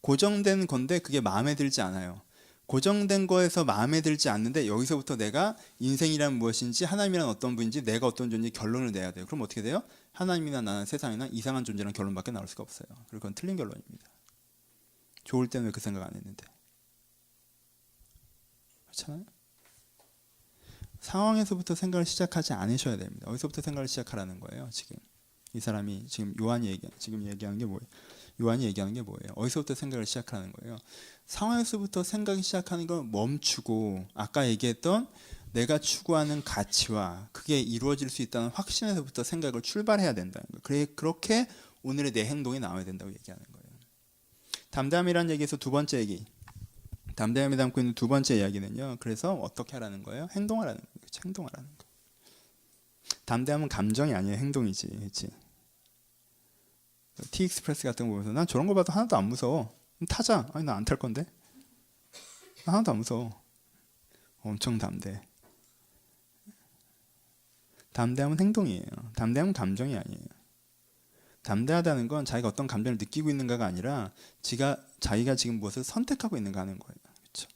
고정된 건데 그게 마음에 들지 않아요. 고정된 거에서 마음에 들지 않는데 여기서부터 내가 인생이란 무엇인지 하나님이란 어떤 분인지 내가 어떤 존재인지 결론을 내야 돼요. 그럼 어떻게 돼요? 하나님이나 나는 세상이나 이상한 존재라는 결론밖에 나올 수가 없어요. 그리고 그건 틀린 결론입니다. 좋을 때는 왜 그 생각 안 했는데. 그렇잖아요? 상황에서부터 생각을 시작하지 않으셔야 됩니다. 어디서부터 생각을 시작하라는 거예요? 지금 이 사람이 지금 요한이 얘기하는 게 뭐예요? 요한이 얘기하는 게 뭐예요? 어디서부터 생각을 시작하는 거예요? 상황에서부터 생각이 시작하는 걸 멈추고 아까 얘기했던 내가 추구하는 가치와 그게 이루어질 수 있다는 확신에서부터 생각을 출발해야 된다는 거예요. 그렇게 오늘의 내 행동이 나와야 된다고 얘기하는 거예요. 담대함이라는 얘기에서 두 번째 얘기. 담대함이 담고 있는 두 번째 이야기는요. 그래서 어떻게 하라는 거예요? 행동하라는 거예요. 그렇죠? 행동하라는 거예요. 담대함은 감정이 아니에요. 행동이지. 그렇지? 티익스프레스 같은 거 보면서 난 저런 거 봐도 하나도 안 무서워. 타자. 아니 나 안 탈 건데. 나 하나도 안 무서워. 엄청 담대. 담대함은 행동이에요. 담대함은 감정이 아니에요. 담대하다는 건 자기가 어떤 감정을 느끼고 있는가가 아니라 자기가 지금 무엇을 선택하고 있는가 하는 거예요. 그렇죠?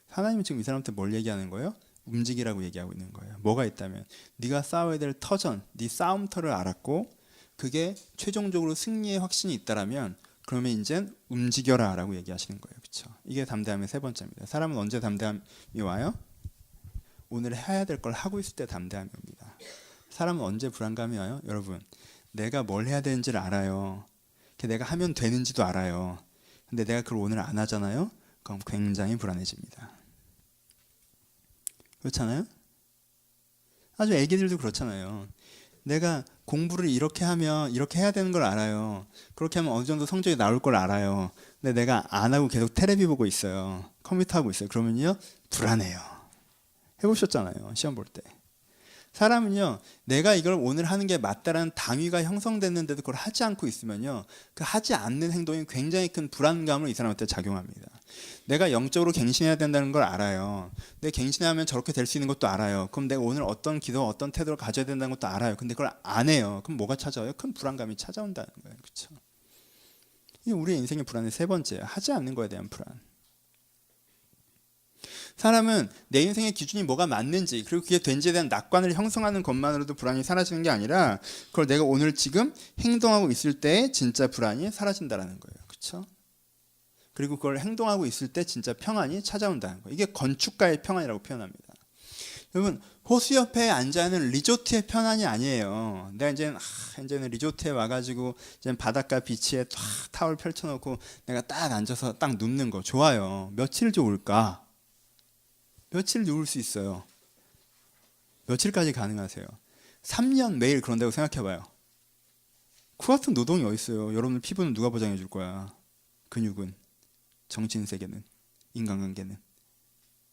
하나님은 지금 이 사람한테 뭘 얘기하는 거예요? 움직이라고 얘기하고 있는 거예요. 뭐가 있다면 네가 싸워야 될 터전, 네 싸움터를 알았고 그게 최종적으로 승리의 확신이 있다라면 그러면 이제 움직여라 라고 얘기하시는 거예요. 그렇죠? 이게 담대함의 세 번째입니다. 사람은 언제 담대함이 와요? 오늘 해야 될 걸 하고 있을 때 담대함이 옵니다. 사람은 언제 불안감이 와요? 여러분 내가 뭘 해야 되는지를 알아요. 내가 하면 되는지도 알아요. 근데 내가 그걸 오늘 안 하잖아요? 그럼 굉장히 불안해집니다. 그렇잖아요? 아주 애기들도 그렇잖아요. 내가 공부를 이렇게 하면 이렇게 해야 되는 걸 알아요. 그렇게 하면 어느 정도 성적이 나올 걸 알아요. 근데 내가 안 하고 계속 테레비 보고 있어요. 컴퓨터 하고 있어요. 그러면요 불안해요. 해보셨잖아요. 시험 볼 때. 사람은요 내가 이걸 오늘 하는 게 맞다라는 당위가 형성됐는데도 그걸 하지 않고 있으면요 그 하지 않는 행동이 굉장히 큰 불안감을 이 사람한테 작용합니다. 내가 영적으로 갱신해야 된다는 걸 알아요. 근데 갱신하면 저렇게 될 수 있는 것도 알아요. 그럼 내가 오늘 어떤 기도 어떤 태도를 가져야 된다는 것도 알아요. 근데 그걸 안 해요. 그럼 뭐가 찾아와요? 큰 불안감이 찾아온다는 거예요. 그렇죠? 이게 우리의 인생의 불안의 세 번째예요. 하지 않는 거에 대한 불안. 사람은 내 인생의 기준이 뭐가 맞는지 그리고 그게 된지에 대한 낙관을 형성하는 것만으로도 불안이 사라지는 게 아니라 그걸 내가 오늘 지금 행동하고 있을 때 진짜 불안이 사라진다는 거예요. 그렇죠? 그리고 그걸 행동하고 있을 때 진짜 평안이 찾아온다는 거예요. 이게 건축가의 평안이라고 표현합니다. 여러분 호수 옆에 앉아있는 리조트의 편안이 아니에요. 내가 이제는 리조트에 와가지고 이제 바닷가 비치에 탁 타월 펼쳐놓고 내가 딱 앉아서 딱 눕는 거 좋아요. 며칠 좋을까? 며칠 누울 수 있어요. 며칠까지 가능하세요? 3년 매일 그런다고 생각해봐요. 그 같은 노동이 어디 있어요? 여러분 피부는 누가 보장해 줄 거야? 근육은, 정신 세계는, 인간관계는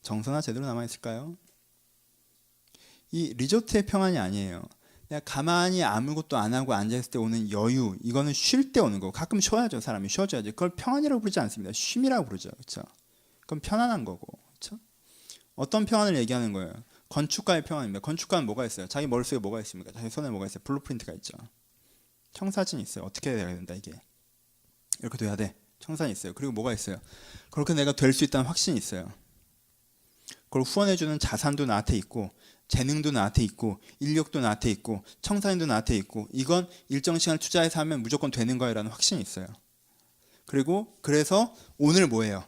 정서나 제대로 남아 있을까요? 이 리조트의 평안이 아니에요. 내가 가만히 아무것도 안 하고 앉아있을 때 오는 여유, 이거는 쉴 때 오는 거. 가끔 쉬어야죠. 사람이 쉬어줘야죠. 그걸 평안이라고 부르지 않습니다. 쉼이라고 부르죠. 그렇죠? 그건 편안한 거고. 그렇죠? 어떤 평안을 얘기하는 거예요? 건축가의 평안입니다. 건축가는 뭐가 있어요? 자기 머릿속에 뭐가 있습니까? 자기 손에 뭐가 있어요? 블루프린트가 있죠. 청사진이 있어요. 어떻게 해야 된다 이게. 이렇게 돼야 돼. 청사진이 있어요. 그리고 뭐가 있어요? 그렇게 내가 될 수 있다는 확신이 있어요. 그걸 후원해주는 자산도 나한테 있고 재능도 나한테 있고 인력도 나한테 있고 청사진도 나한테 있고 이건 일정 시간을 투자해서 하면 무조건 되는 거야 라는 확신이 있어요. 그리고 그래서 오늘 뭐예요?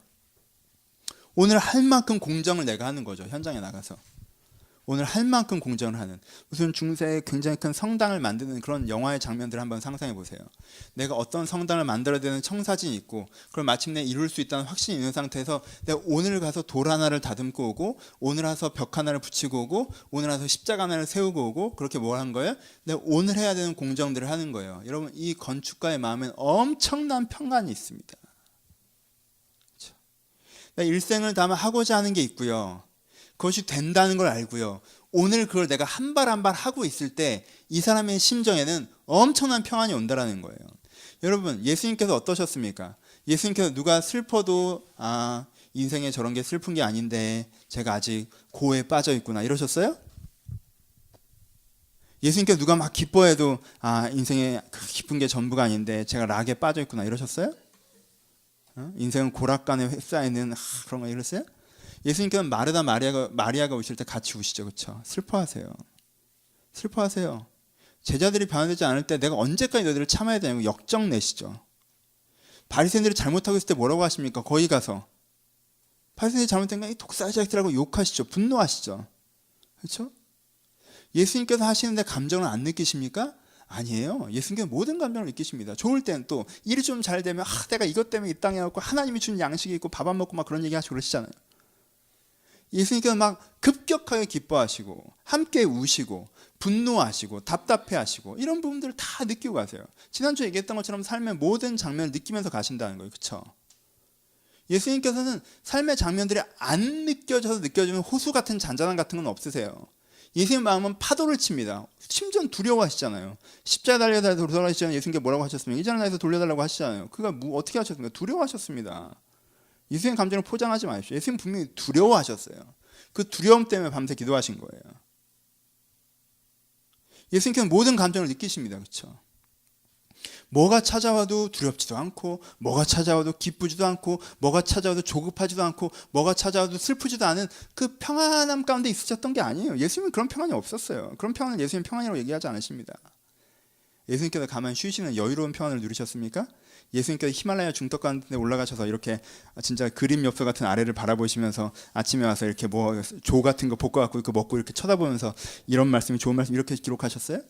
오늘 할 만큼 공정을 내가 하는 거죠. 현장에 나가서 오늘 할 만큼 공정을 하는 무슨 중세에 굉장히 큰 성당을 만드는 그런 영화의 장면들을 한번 상상해 보세요. 내가 어떤 성당을 만들어야 되는 청사진이 있고 그걸 마침내 이룰 수 있다는 확신이 있는 상태에서 내가 오늘 가서 돌 하나를 다듬고 오고 오늘 가서 벽 하나를 붙이고 오고 오늘 가서 십자가 하나를 세우고 오고 그렇게 뭘 한 거예요? 내가 오늘 해야 되는 공정들을 하는 거예요. 여러분 이 건축가의 마음엔 엄청난 평안이 있습니다. 그렇죠? 내가 일생을 다하면 하고자 하는 게 있고요. 그것이 된다는 걸 알고요. 오늘 그걸 내가 한 발 한 발 하고 있을 때 이 사람의 심정에는 엄청난 평안이 온다라는 거예요. 여러분 예수님께서 어떠셨습니까? 예수님께서 누가 슬퍼도 인생에 저런 게 슬픈 게 아닌데 제가 아직 고에 빠져 있구나 이러셨어요? 예수님께서 누가 막 기뻐해도 인생에 기쁜 게 전부가 아닌데 제가 락에 빠져 있구나 이러셨어요? 인생은 고락간에 휩싸이는 그런 거 이랬어요? 예수님께서는 마르다 마리아가 오실 때 같이 우시죠. 그렇죠? 슬퍼하세요. 슬퍼하세요. 제자들이 변화되지 않을 때 내가 언제까지 너희들을 참아야 되냐고 역정 내시죠. 바리새인들이 잘못하고 있을 때 뭐라고 하십니까? 거기 가서 바리새인들이 잘못된 건 이 독사의 자식들하고 욕하시죠. 분노하시죠. 그렇죠? 예수님께서 하시는데 감정을 안 느끼십니까? 아니에요. 예수님께서 모든 감정을 느끼십니다. 좋을 때는 또 일이 좀 잘 되면 내가 이것 때문에 이 땅에 왔고 하나님이 준 양식이 있고 밥 안 먹고 막 그런 얘기 하시고 그러시잖아요. 예수님께서 막 급격하게 기뻐하시고 함께 우시고 분노하시고 답답해하시고 이런 부분들을 다 느끼고 가세요. 지난주에 얘기했던 것처럼 삶의 모든 장면을 느끼면서 가신다는 거예요. 그렇죠? 예수님께서는 삶의 장면들이 안 느껴져서 느껴지는 호수 같은 잔잔함 같은 건 없으세요. 예수님 마음은 파도를 칩니다. 심지어 두려워하시잖아요. 십자가 달려서 돌아가시잖아요. 예수님께 뭐라고 하셨습니까? 이전에 나에서 돌려달라고 하시잖아요. 그가 어떻게 하셨습니까? 두려워하셨습니다. 예수님 감정을 포장하지 마십시오. 예수님 분명히 두려워하셨어요. 그 두려움 때문에 밤새 기도하신 거예요. 예수님께서는 모든 감정을 느끼십니다. 그렇죠? 뭐가 찾아와도 두렵지도 않고 뭐가 찾아와도 기쁘지도 않고 뭐가 찾아와도 조급하지도 않고 뭐가 찾아와도 슬프지도 않은 그 평안함 가운데 있으셨던 게 아니에요. 예수님은 그런 평안이 없었어요. 그런 평안을 예수님 평안이라고 얘기하지 않으십니다. 예수님께서 가만히 쉬시는 여유로운 평안을 누리셨습니까? 예수님께서 히말라야 중턱 가운데 올라가셔서 이렇게 진짜 그림 엽서 같은 아래를 바라보시면서 아침에 와서 이렇게 뭐 조 같은 거 볶아갖고 이렇게 먹고 이렇게 쳐다보면서 이런 말씀이 좋은 말씀 이렇게 기록하셨어요?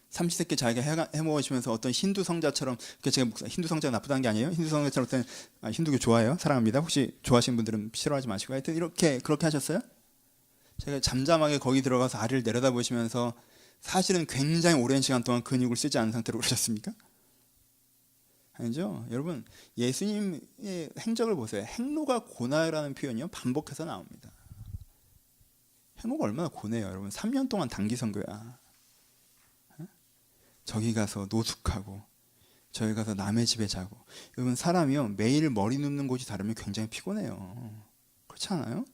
삼시세끼 자기가 해먹으시면서 어떤 힌두 성자처럼 제가 힌두 성자가 나쁘다는 게 아니에요. 힌두 성자처럼 힌두교 좋아해요. 사랑합니다. 혹시 좋아하시는 분들은 싫어하지 마시고 하여튼 그렇게 하셨어요? 제가 잠잠하게 거기 들어가서 아래를 내려다보시면서 사실은 굉장히 오랜 시간 동안 근육을 쓰지 않은 상태로 그러셨습니까? 아니죠. 여러분 예수님의 행적을 보세요. 행로가 고나요라는 표현이요 반복해서 나옵니다. 행로가 얼마나 고네요. 여러분 3년 동안 단기 선교야. 저기 가서 노숙하고 저기 가서 남의 집에 자고. 여러분 사람이요 매일 머리 눕는 곳이 다르면 굉장히 피곤해요. 그렇지 않아요?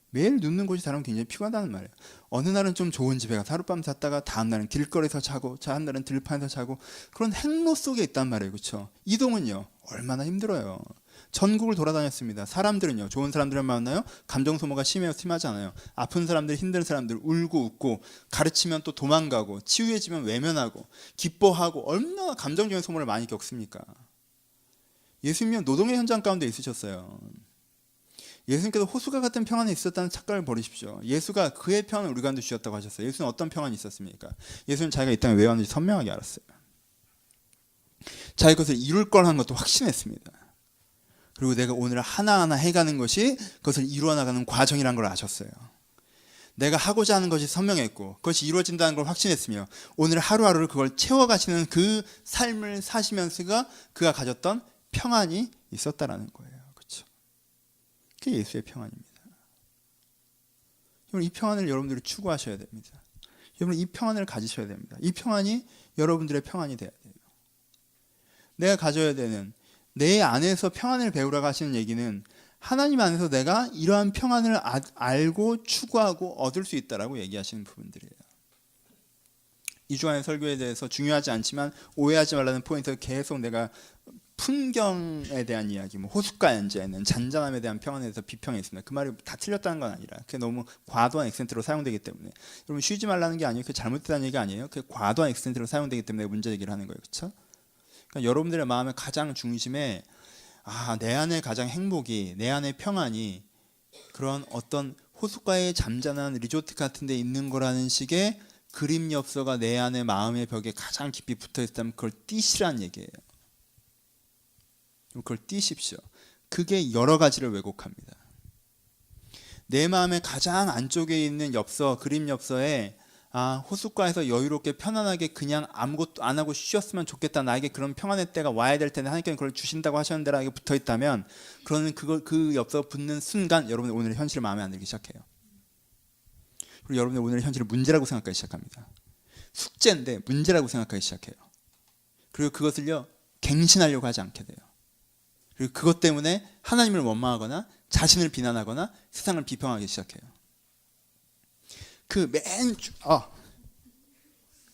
매일 눕는 곳이 다르면 굉장히 피곤하다는 말이에요. 어느 날은 좀 좋은 집에 가서 하룻밤 잤다가 다음 날은 길거리에서 자고 다음 날은 들판에서 자고 그런 행로 속에 있단 말이에요. 그렇죠? 이동은요 얼마나 힘들어요. 전국을 돌아다녔습니다. 사람들은요, 좋은 사람들을 만나요. 감정 소모가 심하지 않아요. 아픈 사람들, 힘든 사람들, 울고 웃고, 가르치면 또 도망가고, 치유해지면 외면하고, 기뻐하고, 얼마나 감정적인 소모를 많이 겪습니까? 예수님은 노동의 현장 가운데 있으셨어요. 예수님께서 호수가 같은 평안이 있었다는 착각을 버리십시오. 예수가 그의 평안을 우리 가운데 주셨다고 하셨어요. 예수는 어떤 평안이 있었습니까? 예수는 자기가 이 땅에 왜 왔는지 선명하게 알았어요. 자기 것을 이룰 거라는 것도 확신했습니다. 그리고 내가 오늘 하나하나 해가는 것이 그것을 이루어 나가는 과정이라는 걸 아셨어요. 내가 하고자 하는 것이 선명했고 그것이 이루어진다는 걸 확신했으며 오늘 하루하루를 그걸 채워가시는 그 삶을 사시면서가 그가 가졌던 평안이 있었다라는 거예요. 그렇죠? 그게 예수의 평안입니다. 여러분, 이 평안을 여러분들이 추구하셔야 됩니다. 여러분, 이 평안을 가지셔야 됩니다. 이 평안이 여러분들의 평안이 돼야 돼요. 내가 가져야 되는 내 안에서 평안을 배우라고 하시는 얘기는 하나님 안에서 내가 이러한 평안을 알고 추구하고 얻을 수 있다라고 얘기하시는 부분들이에요. 이 주간의 설교에 대해서 중요하지 않지만 오해하지 말라는 포인트를 계속 내가 풍경에 대한 이야기, 호숫가 연제에는 잔잔함에 대한 평안에 대해서 비평했습니다. 그 말이 다 틀렸다는 건 아니라 그게 너무 과도한 액센트로 사용되기 때문에 여러분 쉬지 말라는 게 아니에요. 그게 잘못됐다는 얘기가 아니에요. 그게 과도한 액센트로 사용되기 때문에 문제 제기를 하는 거예요. 그렇죠? 그러니까 여러분들의 마음의 가장 중심에 내 안의 가장 행복이, 내 안의 평안이 그런 어떤 호숫가의 잠잠한 리조트 같은 데 있는 거라는 식의 그림 엽서가 내 안의 마음의 벽에 가장 깊이 붙어 있다면 그걸 띄시란 얘기예요. 그걸 띄십시오. 그게 여러 가지를 왜곡합니다. 내 마음의 가장 안쪽에 있는 엽서, 그림 엽서에 호숫가에서 여유롭게 편안하게 그냥 아무것도 안 하고 쉬었으면 좋겠다. 나에게 그런 평안의 때가 와야 될 텐데 하나님께서 그걸 주신다고 하셨는데라고 붙어 있다면 그러면 그 엽서 붙는 순간 여러분의 오늘의 현실을 마음에 안 들기 시작해요. 그리고 여러분의 오늘의 현실을 문제라고 생각하기 시작합니다. 숙제인데 문제라고 생각하기 시작해요. 그리고 그것을요 갱신하려고 하지 않게 돼요. 그리고 그것 때문에 하나님을 원망하거나 자신을 비난하거나 세상을 비평하기 시작해요.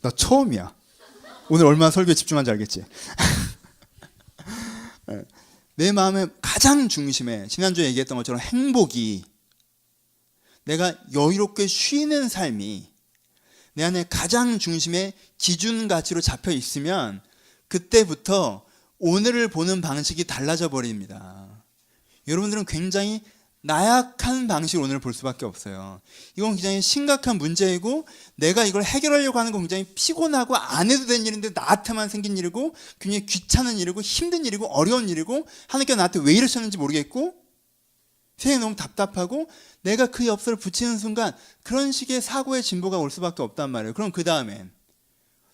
나 처음이야. 오늘 얼마나 설교에 집중한지 알겠지? 내 마음의 가장 중심에 지난주에 얘기했던 것처럼 행복이 내가 여유롭게 쉬는 삶이 내 안에 가장 중심에 기준 가치로 잡혀 있으면 그때부터 오늘을 보는 방식이 달라져 버립니다. 여러분들은 굉장히 나약한 방식으로 오늘을 볼 수밖에 없어요. 이건 굉장히 심각한 문제이고 내가 이걸 해결하려고 하는 건 굉장히 피곤하고 안 해도 되는 일인데 나한테만 생긴 일이고 굉장히 귀찮은 일이고 힘든 일이고 어려운 일이고 하나님께서 나한테 왜 이러셨는지 모르겠고 세상이 너무 답답하고 내가 그 엽서를 붙이는 순간 그런 식의 사고의 진보가 올 수밖에 없단 말이에요. 그럼 그 다음엔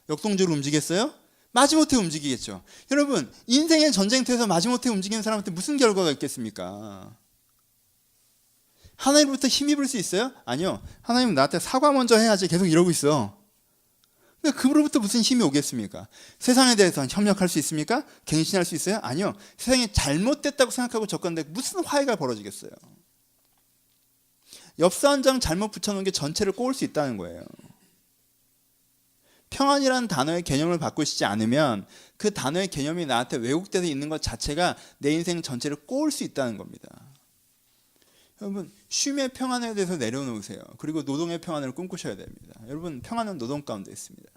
역동적으로 움직이겠어요? 마지못해 움직이겠죠. 여러분 인생의 전쟁터에서 마지못해 움직이는 사람한테 무슨 결과가 있겠습니까? 하나님으로부터 힘입을 수 있어요? 아니요. 하나님은 나한테 사과 먼저 해야지 계속 이러고 있어. 그러니까 그로부터 무슨 힘이 오겠습니까? 세상에 대해서 협력할 수 있습니까? 갱신할 수 있어요? 아니요. 세상이 잘못됐다고 생각하고 접근하는데 무슨 화해가 벌어지겠어요? 엽서 한 장 잘못 붙여놓은 게 전체를 꼬을 수 있다는 거예요. 평안이라는 단어의 개념을 바꾸시지 않으면 그 단어의 개념이 나한테 왜곡돼서 있는 것 자체가 내 인생 전체를 꼬을 수 있다는 겁니다. 여러분 쉼의 평안에 대해서 내려놓으세요. 그리고 노동의 평안을 꿈꾸셔야 됩니다. 여러분 평안은 노동 가운데 있습니다.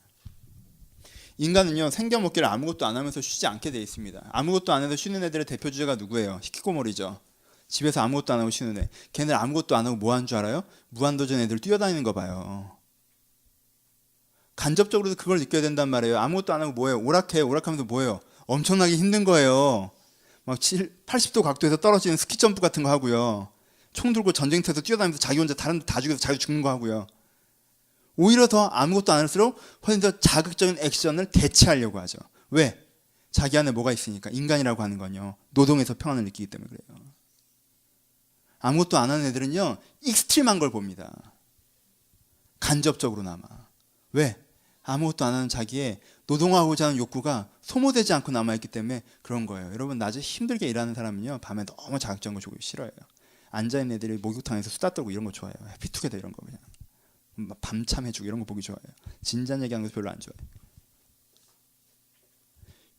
인간은요 생겨먹기를 아무것도 안 하면서 쉬지 않게 돼 있습니다. 아무것도 안 해서 쉬는 애들의 대표 주제가 누구예요? 히키코모리죠. 집에서 아무것도 안 하고 쉬는 애. 걔네들 아무것도 안 하고 뭐 하는 줄 알아요? 무한도전 애들 뛰어다니는 거 봐요. 간접적으로도 그걸 느껴야 된단 말이에요. 아무것도 안 하고 뭐해요? 오락하면서 뭐해요? 엄청나게 힘든 거예요. 막 80도 각도에서 떨어지는 스키 점프 같은 거 하고요. 총 들고 전쟁터에서 뛰어다니면서 자기 혼자 다른 데 다 죽여서 자기 죽는 거 하고요. 오히려 더 아무것도 안 할수록 훨씬 더 자극적인 액션을 대체하려고 하죠. 왜? 자기 안에 뭐가 있으니까. 인간이라고 하는 건요 노동에서 평안을 느끼기 때문에 그래요. 아무것도 안 하는 애들은요 익스트림한 걸 봅니다. 간접적으로나마. 왜? 아무것도 안 하는 자기의 노동하고자 하는 욕구가 소모되지 않고 남아있기 때문에 그런 거예요. 여러분 낮에 힘들게 일하는 사람은요 밤에 너무 자극적인 거 좋아해요. 싫어해요. 앉아있는 애들이 목욕탕에서 수다 떨고 이런 거 좋아해요. 해피투게더 이런 거 그냥 밤참 해주고 이런 거 보기 좋아해요. 진지한 얘기하는 거 별로 안 좋아해요.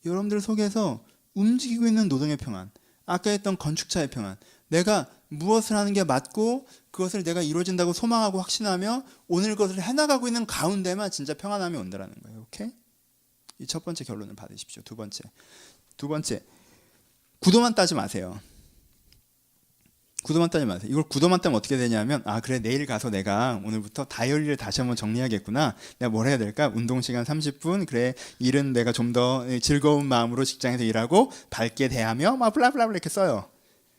여러분들 속에서 움직이고 있는 노동의 평안, 아까 했던 건축자의 평안. 내가 무엇을 하는 게 맞고 그것을 내가 이루어진다고 소망하고 확신하며 오늘 그것을 해나가고 있는 가운데만 진짜 평안함이 온다라는 거예요. 오케이? 이 첫 번째 결론을 받으십시오. 두 번째, 구도만 따지 마세요. 구도만 따지 마세요. 이걸 구도만 따면 어떻게 되냐면, 아 그래, 내일 가서 내가 오늘부터 다이어리를 다시 한번 정리하겠구나. 내가 뭘 해야 될까? 운동 시간 30분. 그래, 일은 내가 좀 더 즐거운 마음으로 직장에서 일하고 밝게 대하며 막 블라블라블라 이렇게 써요.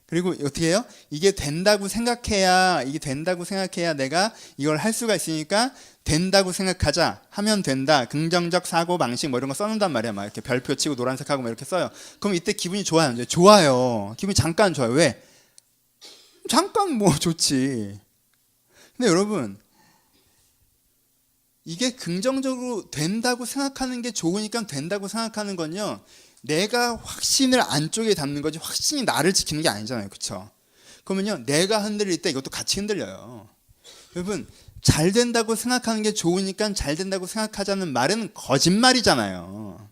그리고 어떻게 해요? 이게 된다고 생각해야 내가 이걸 할 수가 있으니까 된다고 생각하자, 하면 된다, 긍정적 사고 방식 뭐 이런 거 써놓는단 말이야. 막 이렇게 별표 치고 노란색하고 막 이렇게 써요. 그럼 이때 기분이 좋아요? 좋아요. 기분이 잠깐 좋아요. 왜? 잠깐 뭐 좋지. 근데 여러분, 이게 긍정적으로 된다고 생각하는 게 좋으니까 된다고 생각하는 건요, 내가 확신을 안쪽에 담는 거지 확신이 나를 지키는 게 아니잖아요. 그렇죠? 그러면요, 내가 흔들릴 때 이것도 같이 흔들려요. 여러분, 잘 된다고 생각하는 게 좋으니까 잘 된다고 생각하자는 말은 거짓말이잖아요.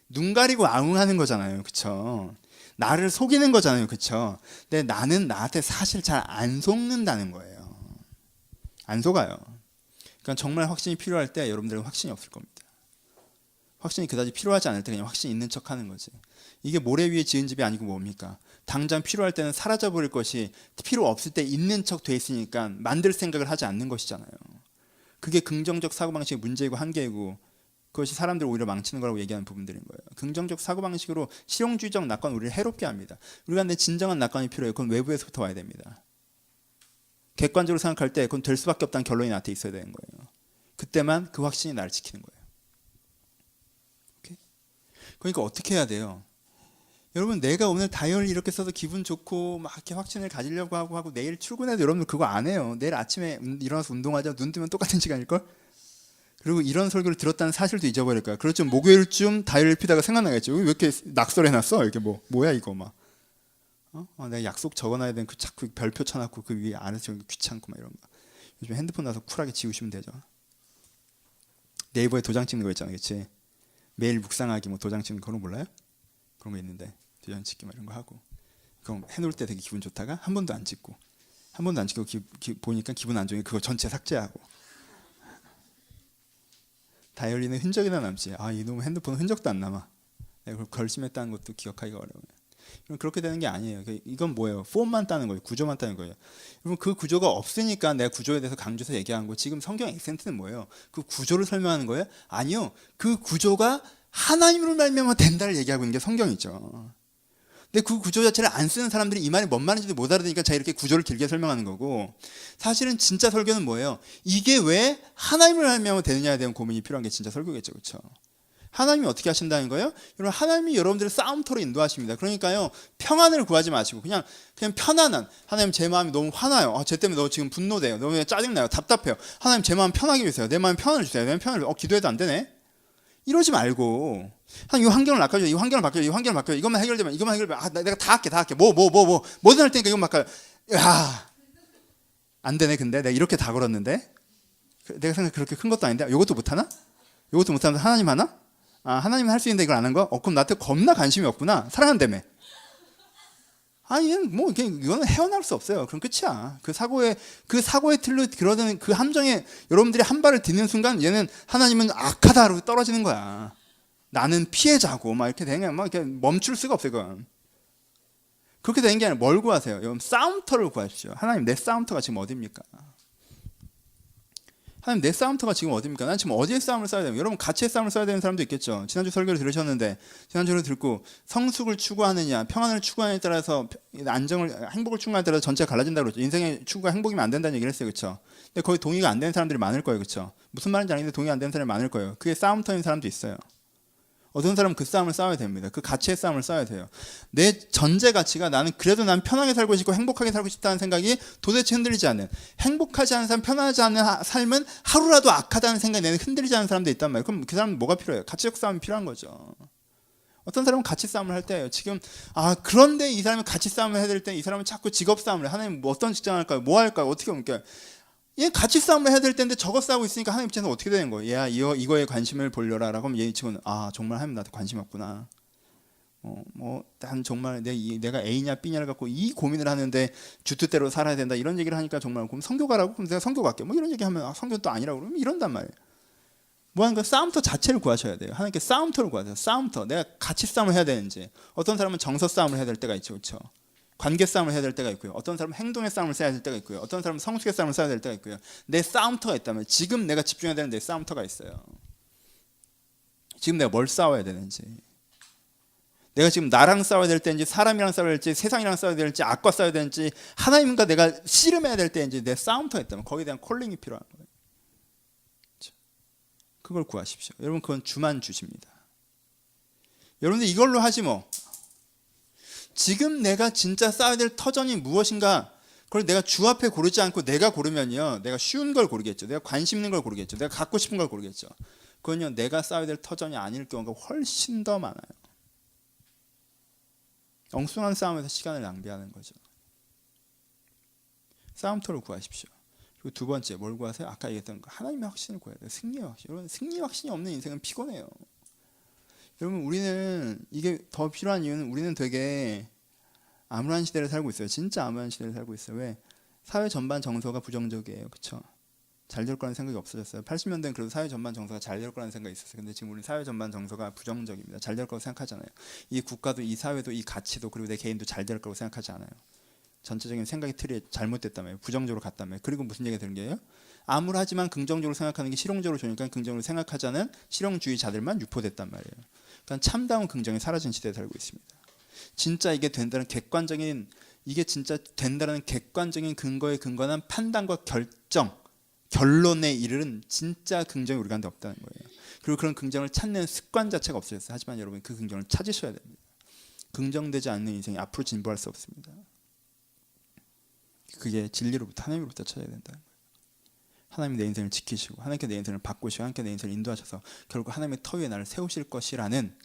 눈 가리고 아웅하는 거잖아요. 그렇죠? 나를 속이는 거잖아요. 그렇죠? 근데 나는 나한테 사실 잘 안 속는다는 거예요. 안 속아요. 그러니까 정말 확신이 필요할 때 여러분들은 확신이 없을 겁니다. 확신이 그다지 필요하지 않을 때 그냥 확신이 있는 척 하는 거지. 이게 모래 위에 지은 집이 아니고 뭡니까? 당장 필요할 때는 사라져버릴 것이 필요 없을 때 있는 척 돼 있으니까 만들 생각을 하지 않는 것이잖아요. 그게 긍정적 사고방식의 문제이고 한계이고, 그것이 사람들을 오히려 망치는 거라고 얘기하는 부분들인 거예요. 긍정적 사고방식으로 실용주의적 낙관은 우리를 해롭게 합니다. 우리가 근데 진정한 낙관이 필요해요. 그건 외부에서부터 와야 됩니다. 객관적으로 생각할 때 그건 될 수밖에 없다는 결론이 나한테 있어야 되는 거예요. 그때만 그 확신이 나를 지키는 거예요. 오케이? 그러니까 어떻게 해야 돼요? 여러분, 내가 오늘 다이어리 이렇게 써서 기분 좋고 막 이렇게 확신을 가지려고 하고 내일 출근해도 여러분들 그거 안 해요. 내일 아침에 일어나서 운동하자. 눈 뜨면 똑같은 시간일걸? 그리고 이런 설교를 들었다는 사실도 잊어버릴 거야. 그렇죠. 목요일쯤 다이어리 피다가 생각나겠죠. 왜 이렇게 낙설해놨어? 이렇게 뭐야 이거 막. 내가 약속 적어놔야 되는 그 자꾸 별표 쳐놨고 그 위에 안에서 귀찮고 막 이런 거. 요즘 핸드폰 나서 쿨하게 지우시면 되죠. 네이버에 도장 찍는 거 있잖아요. 그렇지? 매일 묵상하기 뭐 도장 찍는 그런 거 몰라요? 그런 거 있는데 도장 찍기 막 이런 거 하고. 그럼 해놓을 때 되게 기분 좋다가 한 번도 안 찍고 보니까 기분 안 좋으니 그거 전체 삭제하고. 다이어리는 흔적이나 남지. 아, 이놈 핸드폰 흔적도 안 남아. 내가 그걸 결심했다는 것도 기억하기가 어려워요. 그럼 그렇게 되는 게 아니에요. 이건 뭐예요? 폼만 따는 거예요. 구조만 따는 거예요. 여러분, 그 구조가 없으니까 내가 구조에 대해서 강조해서 얘기하는 거. 지금 성경 액센트는 뭐예요? 그 구조를 설명하는 거예요? 아니요. 그 구조가 하나님으로 말미암아 된다를 얘기하고 있는 게 성경이죠. 근데 그 구조 자체를 안 쓰는 사람들이 이 말이 뭔 말인지도 못 알아듣으니까 제가 이렇게 구조를 길게 설명하는 거고, 사실은 진짜 설교는 뭐예요? 이게 왜 하나님을 말미암아 되느냐에 대한 고민이 필요한 게 진짜 설교겠죠. 그렇죠? 하나님이 어떻게 하신다는 거예요? 여러분, 하나님이 여러분들을 싸움터로 인도하십니다. 그러니까요, 평안을 구하지 마시고 그냥 편안한, 하나님 제 마음이 너무 화나요. 쟤 때문에 너 지금 분노돼요. 너무 짜증나요. 답답해요. 하나님 제 마음 편하게 해주세요. 내 마음 편안을 주세요. 내 편을 기도해도 안 되네. 이러지 말고, 이 환경을 바꿔줘, 이 환경을 바꿔줘, 이 환경을 바꿔줘, 이것만 해결되면, 내가 다 할게. 뭐든 할 테니까 이것만 바꿔요. 야, 안 되네. 근데 내가 이렇게 다 걸었는데, 내가 생각 그렇게 큰 것도 아닌데, 이것도 못하나? 이것도 못하면 하나님 하나? 하나님은 할 수 있는데 이걸 안 한 거? 그럼 나한테 겁나 관심이 없구나. 사랑한다며. 얘는 뭐 이거는 헤어나올 수 없어요. 그럼 끝이야. 그 사고의 틀로 들어드는 그 함정에 여러분들이 한 발을 딛는 순간 얘는 하나님은 악하다로 떨어지는 거야. 나는 피해자고 막 이렇게 되면 막 이렇게 멈출 수가 없어요. 그건. 그렇게 되는 게 아니라 뭘 구하세요? 여러분, 싸움터를 구하십시오. 하나님, 내 싸움터가 지금 어디입니까? 하나님, 내 싸움터가 지금 어디입니까? 난 지금 어디에 싸움을 싸워야 돼요? 여러분, 가치의 싸움을 싸워야 되는 사람도 있겠죠. 지난주 설교를 들으셨는데, 지난주를 듣고 성숙을 추구하느냐, 평안을 추구하느냐에 따라서 행복을 추구하느냐에 따라서 전체가 갈라진다고 그랬죠. 인생의 추구가 행복이면 안 된다는 얘기를 했어요. 그렇죠? 근데 거의 동의가 안 되는 사람들이 많을 거예요. 그렇죠? 무슨 말인지 아는데 동의가 안 되는 사람이 많을 거예요. 그게 싸움터인 사람도 있어요. 어떤 사람은 그 싸움을 싸워야 됩니다. 그 가치의 싸움을 싸워야 돼요. 내 전제 가치가 난 편하게 살고 싶고 행복하게 살고 싶다는 생각이 도대체 흔들리지 않는, 행복하지 않은 사람, 편하지 않은 삶은 하루라도 악하다는 생각이 내는 흔들리지 않는 사람도 있단 말이에요. 그럼 그 사람은 뭐가 필요해요? 가치적 싸움이 필요한 거죠. 어떤 사람은 가치 싸움을 할 때예요. 지금 그런데 이 사람이 가치 싸움을 해야 될 때 이 사람은 자꾸 직업 싸움을 해. 하나님 어떤 직장 할까요? 뭐 할까요? 어떻게 합니까? 얘 같이 싸움을 해야 될 텐데 저거 싸우고 있으니까 하나님 입장에서 어떻게 되는 거예요? 얘야, 이거에 관심을 보려라 라고 하면 얘 지금 정말 하나님 나한테 관심이 없구나. 난 정말 내가 A냐 B냐를 갖고 이 고민을 하는데 주뜻대로 살아야 된다 이런 얘기를 하니까 정말 그럼 성교 가라고? 그럼 내가 성교 갈게. 뭐 이런 얘기하면 성교는 또 아니라고 그러면 이런단 말이에요. 뭐 하는 거 싸움터 자체를 구하셔야 돼요. 하나님께 싸움터를 구하세요. 싸움터. 내가 같이 싸움을 해야 되는지. 어떤 사람은 정서 싸움을 해야 될 때가 있죠, 그렇죠? 관계 싸움을 해야 될 때가 있고요. 어떤 사람은 행동의 싸움을 써야 될 때가 있고요. 어떤 사람은 성숙의 싸움을 써야 될 때가 있고요. 내 싸움터가 있다면 지금 내가 집중해야 되는 내 싸움터가 있어요. 지금 내가 뭘 싸워야 되는지. 내가 지금 나랑 싸워야 될 때인지 사람이랑 싸워야 될지 세상이랑 싸워야 될지 악과 싸워야 될지 하나님과 내가 씨름해야 될 때인지 내 싸움터가 있다면 거기에 대한 콜링이 필요한 거예요. 그걸 구하십시오. 여러분 그건 주만 주십니다. 여러분들 이걸로 하지 뭐. 지금 내가 진짜 쌓아야 될 터전이 무엇인가 그걸 내가 주 앞에 고르지 않고 내가 고르면요. 내가 쉬운 걸 고르겠죠. 내가 관심 있는 걸 고르겠죠. 내가 갖고 싶은 걸 고르겠죠. 그건요. 내가 쌓아야 될 터전이 아닐 경우가 훨씬 더 많아요. 엉뚱한 싸움에서 시간을 낭비하는 거죠. 싸움터를 구하십시오. 그리고 두 번째 뭘 구하세요? 아까 얘기했던 거 하나님의 확신을 구해야 돼요. 승리의 확신. 여러분 승리의 확신이 없는 인생은 피곤해요. 여러분 우리는 이게 더 필요한 이유는 우리는 되게 암울한 시대를 살고 있어요. 진짜 암울한 시대를 살고 있어요. 왜? 사회 전반 정서가 부정적이에요. 그렇죠? 잘 될 거라는 생각이 없어졌어요. 80년대는 그래도 사회 전반 정서가 잘 될 거라는 생각이 있었어요. 근데 지금 우리는 사회 전반 정서가 부정적입니다. 잘 될 거라고 생각하잖아요. 이 국가도 이 사회도 이 가치도 그리고 내 개인도 잘 될 거라고 생각하지 않아요. 전체적인 생각의 틀이 잘못됐다며요. 부정적으로 갔다며요. 그리고 무슨 얘기가 되는 거예요? 암울하지만 긍정적으로 생각하는 게 실용적으로 좋으니까 긍정적으로 생각하자는 실용주의자들만 유포됐단 말이에요. 그러니까 참다운 긍정이 사라진 시대에 살고 있습니다. 진짜 이게 된다는 객관적인 이게 진짜 된다는 객관적인 근거에 근거한 판단과 결론에 이르는 진짜 긍정이 우리 가운데 없다는 거예요. 그리고 그런 긍정을 찾는 습관 자체가 없어졌어요. 하지만 여러분 그 긍정을 찾으셔야 됩니다. 긍정되지 않는 인생이 앞으로 진보할 수 없습니다. 그게 진리로부터 하나님으로부터 찾아야 된다는 거예요. 하나님이 내 인생을 지키시고 하나님께 내 인생을 바꾸시고 하나님께 내 인생을 인도하셔서 결국 하나님의 터 위에 나를 세우실 것이라는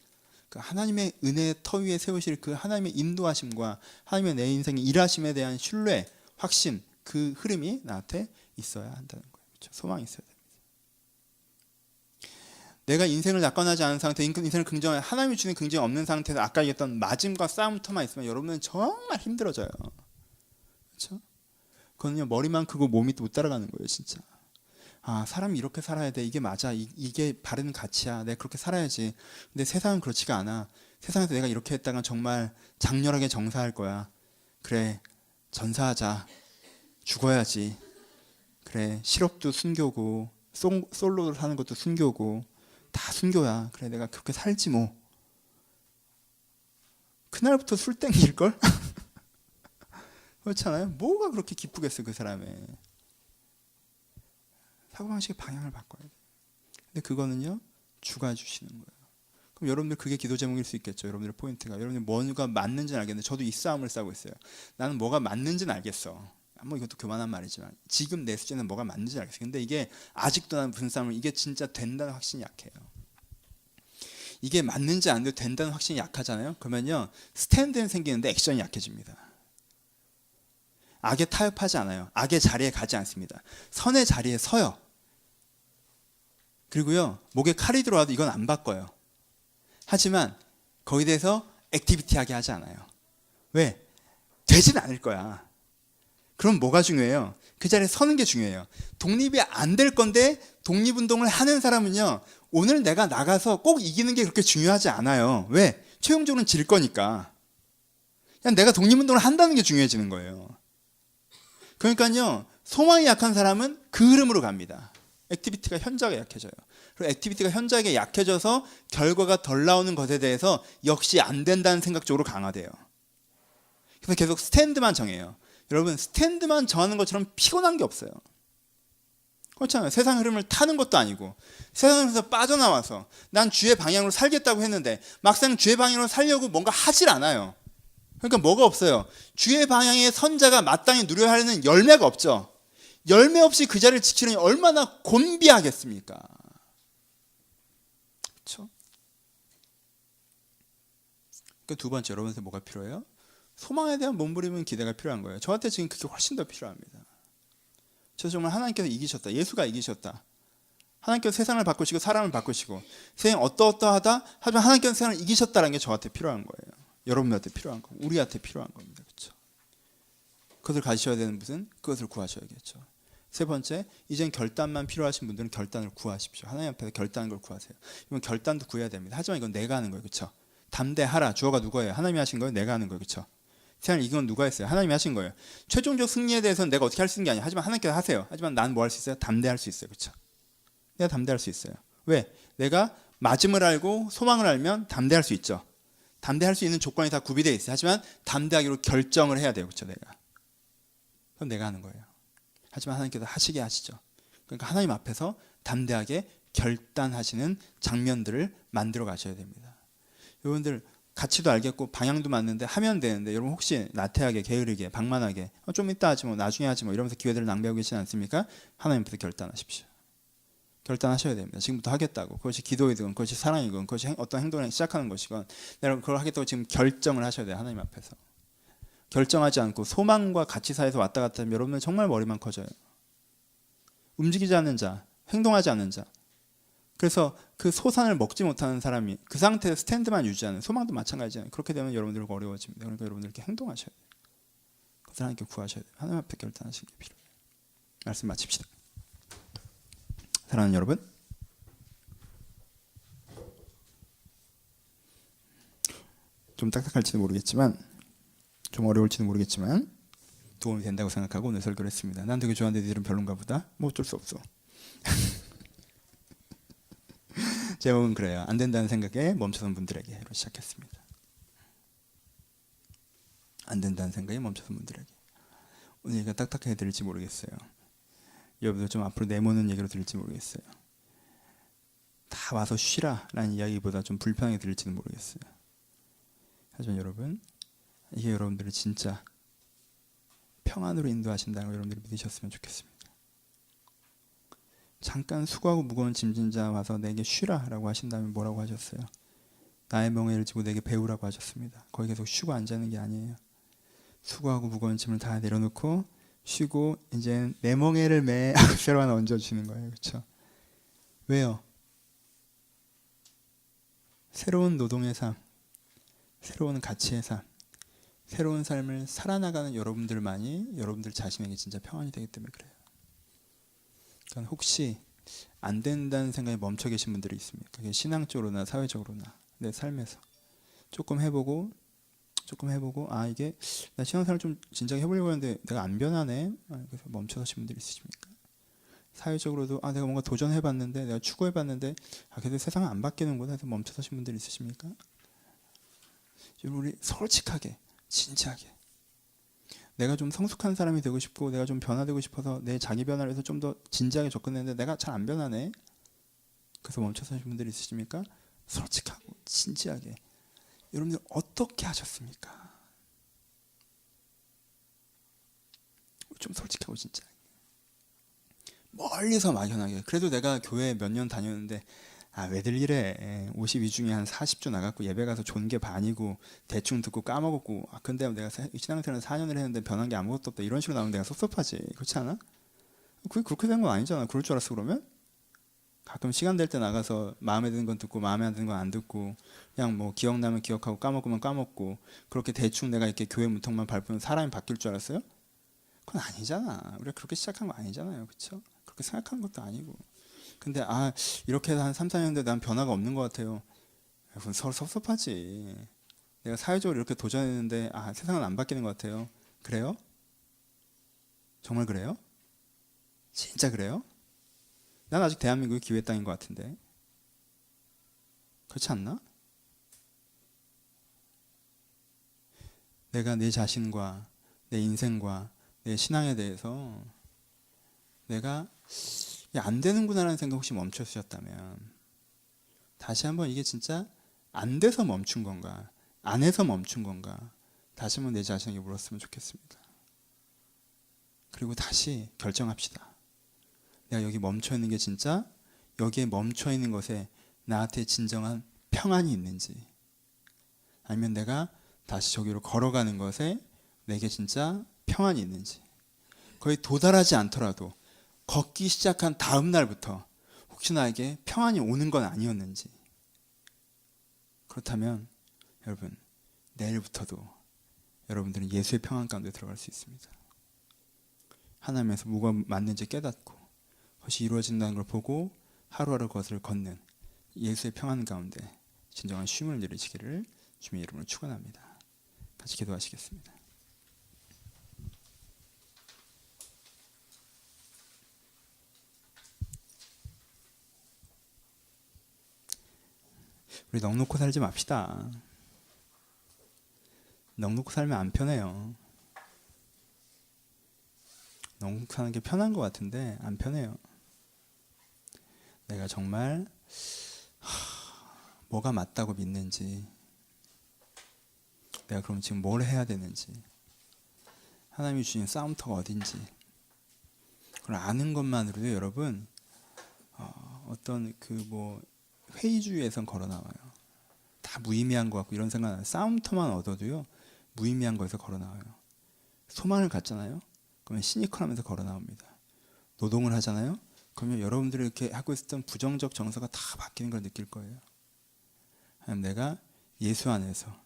그 하나님의 은혜의 터 위에 세우실 그 하나님의 인도하심과 하나님의 내 인생의 일하심에 대한 신뢰, 확신 그 흐름이 나한테 있어야 한다는 거예요. 그렇죠? 소망이 있어야 됩니다. 내가 인생을 낙관하지 않은 상태, 인생을 긍정해 하나님이 주는 긍정이 없는 상태에서 아까 얘기했던 맞음과 싸움터만 있으면 여러분은 정말 힘들어져요. 그렇죠? 그거는요 머리만 크고 몸이 못 따라가는 거예요, 진짜. 아, 사람이 이렇게 살아야 돼. 이게 맞아. 이게 바른 가치야. 내가 그렇게 살아야지. 근데 세상은 그렇지가 않아. 세상에서 내가 이렇게 했다가 정말 장렬하게 정사할 거야. 그래, 전사하자. 죽어야지. 그래, 실업도 순교고 솔로로 사는 것도 순교고 다 순교야. 그래, 내가 그렇게 살지 뭐. 그날부터 술 땡길걸? 그렇잖아요. 뭐가 그렇게 기쁘겠어요, 그 사람의. 사고방식의 방향을 바꿔야 돼요. 근데 그거는요, 주가 주시는 거예요. 그럼 여러분들 그게 기도 제목일 수 있겠죠. 여러분들의 포인트가. 여러분들 뭐가 맞는지는 알겠는데 저도 이 싸움을 싸우고 있어요. 나는 뭐가 맞는지는 알겠어. 뭐 이것도 교만한 말이지만 지금 내 수준은 뭐가 맞는지 알겠어요. 근데 이게 아직도 나는 무슨 싸움을 이게 진짜 된다는 확신이 약해요. 이게 맞는지 안 돼도 된다는 확신이 약하잖아요. 그러면요, 스탠드는 생기는데 액션이 약해집니다. 악에 타협하지 않아요. 악의 자리에 가지 않습니다. 선의 자리에 서요. 그리고요, 목에 칼이 들어와도 이건 안 바꿔요. 하지만 거기에 대해서 액티비티하게 하지 않아요. 왜? 되진 않을 거야. 그럼 뭐가 중요해요? 그 자리에 서는 게 중요해요. 독립이 안 될 건데 독립운동을 하는 사람은요, 오늘 내가 나가서 꼭 이기는 게 그렇게 중요하지 않아요. 왜? 최종적으로는 질 거니까. 그냥 내가 독립운동을 한다는 게 중요해지는 거예요. 그러니까요, 소망이 약한 사람은 그 흐름으로 갑니다. 액티비티가 현저하게 약해져요. 그리고 액티비티가 현저하게 약해져서 결과가 덜 나오는 것에 대해서 역시 안 된다는 생각 쪽으로 강화돼요. 그래서 계속 스탠드만 정해요. 여러분, 스탠드만 정하는 것처럼 피곤한 게 없어요. 그렇잖아요. 세상 흐름을 타는 것도 아니고 세상 흐름에서 빠져나와서 난 주의 방향으로 살겠다고 했는데 막상 주의 방향으로 살려고 뭔가 하질 않아요. 그러니까 뭐가 없어요. 주의 방향의 선자가 마땅히 누려야 하는 열매가 없죠. 열매 없이 그 자리를 지키려니 얼마나 곤비하겠습니까? 그렇죠? 그러니까 두 번째, 여러분한테 뭐가 필요해요? 소망에 대한 몸부림은 기대가 필요한 거예요. 저한테 지금 그게 훨씬 더 필요합니다. 저 정말 하나님께서 이기셨다. 예수가 이기셨다. 하나님께서 세상을 바꾸시고 사람을 바꾸시고 세상이 어떠하다 하지만 하나님께서 세상을 이기셨다는 게 저한테 필요한 거예요. 여러분한테 필요한 거, 우리한테 필요한 겁니다. 그렇죠? 그것을 가지셔야 되는 분은 그것을 구하셔야겠죠. 세 번째, 이젠 결단만 필요하신 분들은 결단을 구하십시오. 하나님 앞에서 결단한 걸 구하세요. 이건 결단도 구해야 됩니다. 하지만 이건 내가 하는 거예요. 그렇죠? 담대하라. 주어가 누구예요? 하나님이 하신 거예요? 내가 하는 거예요. 그렇죠? 세상을 이건 누가 했어요? 하나님이 하신 거예요. 최종적 승리에 대해서는 내가 어떻게 할 수 있는 게 아니에요. 하지만 하나님께서 하세요. 하지만 난 뭐 할 수 있어요? 담대할 수 있어요. 그렇죠? 내가 담대할 수 있어요. 왜? 내가 맞음을 알고 소망을 알면 담대할 수 있죠. 담대할 수 있는 조건이 다 구비되어 있어요. 하지만 담대하기로 결정을 해야 돼요. 그렇죠? 그건 내가 하는 거예요. 하지만 하나님께서 하시게 하시죠. 그러니까 하나님 앞에서 담대하게 결단하시는 장면들을 만들어 가셔야 됩니다. 여러분들 가치도 알겠고 방향도 맞는데 하면 되는데 여러분 혹시 나태하게 게으르게 방만하게 좀 이따 하지 뭐 나중에 하지 뭐 이러면서 기회들을 낭비하고 계시지 않습니까? 하나님 앞에서 결단하십시오. 결단하셔야 됩니다. 지금부터 하겠다고. 그것이 기도이든 그것이 사랑이든 그것이 어떤 행동을 시작하는 것이건 내가 그걸 하겠다고 지금 결정을 하셔야 돼요. 하나님 앞에서. 결정하지 않고 소망과 가치 사이에서 왔다 갔다 하면 여러분은 정말 머리만 커져요. 움직이지 않는 자, 행동하지 않는 자. 그래서 그 소산을 먹지 못하는 사람이 그 상태에서 스탠드만 유지하는 소망도 마찬가지잖아요. 그렇게 되면 여러분들과 어려워집니다. 그러니까 여러분들 이렇게 행동하셔야 돼요. 그것을 하나님께 구하셔야 돼요. 하나님 앞에 결단하시는 게 필요해요. 말씀 마칩시다. 사랑하는 여러분, 좀 딱딱할지도 모르겠지만 좀 어려울지도 모르겠지만 도움이 된다고 생각하고 오늘 설교를 했습니다. 난 되게 좋아하는데 니들은 별론가 보다. 뭐 어쩔 수 없어. 제목은 그래요. 안 된다는 생각에 멈춰선 분들에게로 시작했습니다. 안 된다는 생각에 멈춰선 분들에게. 오늘 얘기가 딱딱해 들릴지 모르겠어요. 여러분들 좀 앞으로 내모는 얘기로 들릴지 모르겠어요. 다 와서 쉬라 라는 이야기보다 좀 불편하게 들릴지는 모르겠어요. 하지만 여러분, 이게 여러분들을 진짜 평안으로 인도하신다는 걸 여러분들이 믿으셨으면 좋겠습니다. 잠깐 수고하고 무거운 짐진 자 와서 내게 쉬라 라고 하신다면 뭐라고 하셨어요? 나의 멍에를 지고 내게 배우라고 하셨습니다. 거기 계속 쉬고 앉아있는 게 아니에요. 수고하고 무거운 짐을 다 내려놓고 쉬고 이제 내 멍에를 매 새로 하나 얹어주시는 거예요. 그렇죠? 왜요? 새로운 노동의 삶, 새로운 가치의 삶, 새로운 삶을 살아나가는 여러분들만이 여러분들 자신에게 진짜 평안이 되기 때문에 그래요. 그러니까 혹시 안 된다는 생각에 멈춰 계신 분들이 있습니까? 그게 신앙적으로나 사회적으로나 내 삶에서 조금 해보고 아 이게 나 신앙생활 좀 진작에 해보려고 했는데 내가 안 변하네. 그래서 멈춰 서신 분들이 있으십니까? 사회적으로도 아 내가 뭔가 도전해봤는데 내가 추구해봤는데 아 그래도 세상은 안 바뀌는구나 해서 멈춰 서신 분들이 있으십니까? 우리 솔직하게 진지하게 내가 좀 성숙한 사람이 되고 싶고 내가 좀 변화되고 싶어서 내 자기 변화를 해서 좀 더 진지하게 접근했는데 내가 잘 안 변하네. 그래서 멈춰 서신 분들이 있으십니까? 솔직하고 진지하게 여러분들 어떻게 하셨습니까? 좀 솔직하고 진지하게 멀리서 막연하게 그래도 내가 교회 몇 년 다녔는데 아 왜들 이래 52 중에 한 40주 나갔고 예배 가서 좋은 게 반이고 대충 듣고 까먹었고 아 근데 내가 신앙생활 4년을 했는데 변한 게 아무것도 없다 이런 식으로 나오면 내가 섭섭하지 그렇지 않아? 그게 그렇게 된 건 아니잖아. 그럴 줄 알았어 그러면? 가끔 시간 될 때 나가서 마음에 드는 건 듣고 마음에 안 드는 건 안 듣고 그냥 뭐 기억나면 기억하고 까먹으면 까먹고 그렇게 대충 내가 이렇게 교회 문턱만 밟으면 사람이 바뀔 줄 알았어요? 그건 아니잖아. 우리가 그렇게 시작한 거 아니잖아요. 그렇죠? 그렇게 생각하는 것도 아니고 근데 아 이렇게 해서 한 3, 4년 됐는데 난 변화가 없는 것 같아요. 그건 서로 섭섭하지. 내가 사회적으로 이렇게 도전했는데 아 세상은 안 바뀌는 것 같아요. 그래요? 정말 그래요? 진짜 그래요? 난 아직 대한민국이 기회 땅인 것 같은데 그렇지 않나? 내가 내 자신과 내 인생과 내 신앙에 대해서 내가 안 되는구나라는 생각 혹시 멈춰주셨다면 다시 한번 이게 진짜 안 돼서 멈춘 건가 안 해서 멈춘 건가 다시 한번 내 자신에게 물었으면 좋겠습니다. 그리고 다시 결정합시다. 내가 여기 멈춰있는 게 진짜 여기에 멈춰있는 것에 나한테 진정한 평안이 있는지 아니면 내가 다시 저기로 걸어가는 것에 내게 진짜 평안이 있는지 거의 도달하지 않더라도 걷기 시작한 다음 날부터 혹시 나에게 평안이 오는 건 아니었는지. 그렇다면 여러분, 내일부터도 여러분들은 예수의 평안 가운데 들어갈 수 있습니다. 하나님에서 뭐가 맞는지 깨닫고 그것이 이루어진다는 걸 보고 하루하루 그것을 걷는 예수의 평안 가운데 진정한 쉼을 누리시기를 주님의 이름으로 축원합니다. 같이 기도하시겠습니다. 우리 넋놓고 살지 맙시다. 넋놓고 살면 안 편해요. 넋놓고 사는 게 편한 것 같은데 안 편해요. 내가 정말 뭐가 맞다고 믿는지, 내가 그럼 지금 뭘 해야 되는지, 하나님이 주신 싸움터가 어딘지 그걸 아는 것만으로도 여러분 어떤 회의주의에선 걸어 나와요. 다 무의미한 것 같고 이런 생각 나요. 싸움터만 얻어도요 무의미한 거에서 걸어 나와요. 소망을 갖잖아요. 그러면 시니컬하면서 걸어 나옵니다. 노동을 하잖아요. 그러면 여러분들이 이렇게 하고 있었던 부정적 정서가 다 바뀌는 걸 느낄 거예요. 내가 예수 안에서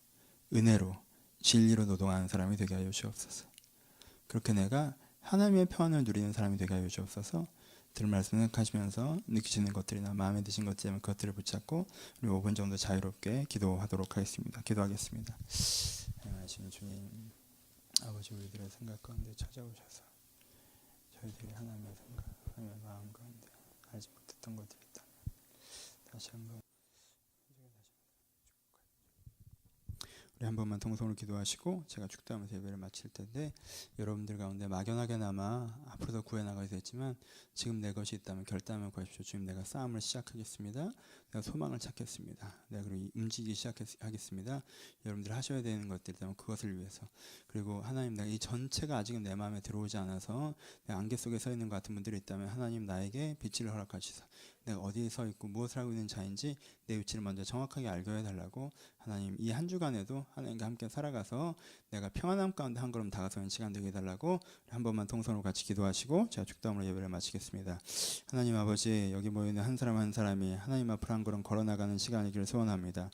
은혜로 진리로 노동하는 사람이 되게 하여 주옵소서. 그렇게 내가 하나님의 평안을 누리는 사람이 되게 하여 주옵소서. 들은 말씀 생각하시면서 느끼시는 것들이나 마음에 드신 것들이면 그것들을 붙잡고 우리 5분 정도 자유롭게 기도하도록 하겠습니다. 기도하겠습니다. 하나님 주님, 아버지 우리들의 생각 가운데 찾아오셔서 저희들이 하나님의 생각, 하나님의 마음 가운데 알지 못했던 것들이 있다면 다시 한번 우리 한 번만 통성으로 기도하시고 제가 축도하면서 예배를 마칠 텐데, 여러분들 가운데 막연하게나마 앞으로도 구해나가야 되겠지만 지금 내 것이 있다면 결단을 구하십시오. 주님, 내가 싸움을 시작하겠습니다. 내가 소망을 찾겠습니다. 내가 그리고 움직이기 시작하겠습니다. 여러분들이 하셔야 되는 것들이 있다면 그것을 위해서, 그리고 하나님, 내가 이 전체가 아직은 내 마음에 들어오지 않아서 내 안개 속에 서 있는 것 같은 분들이 있다면 하나님 나에게 빛을 허락하시사 내가 어디에 서 있고 무엇을 하고 있는 자인지 내 위치를 먼저 정확하게 알게 해달라고, 하나님 이 한 주간에도 하나님과 함께 살아가서 내가 평안함 가운데 한 걸음 다가서는 시간 되게 해달라고 한 번만 통성으로 같이 기도하시고 제가 축도함으로 예배를 마치겠습니다. 하나님 아버지, 여기 모여있는 한 사람 한 사람이 하나님 앞으로 한 걸음 걸어나가는 시간이기를 소원합니다.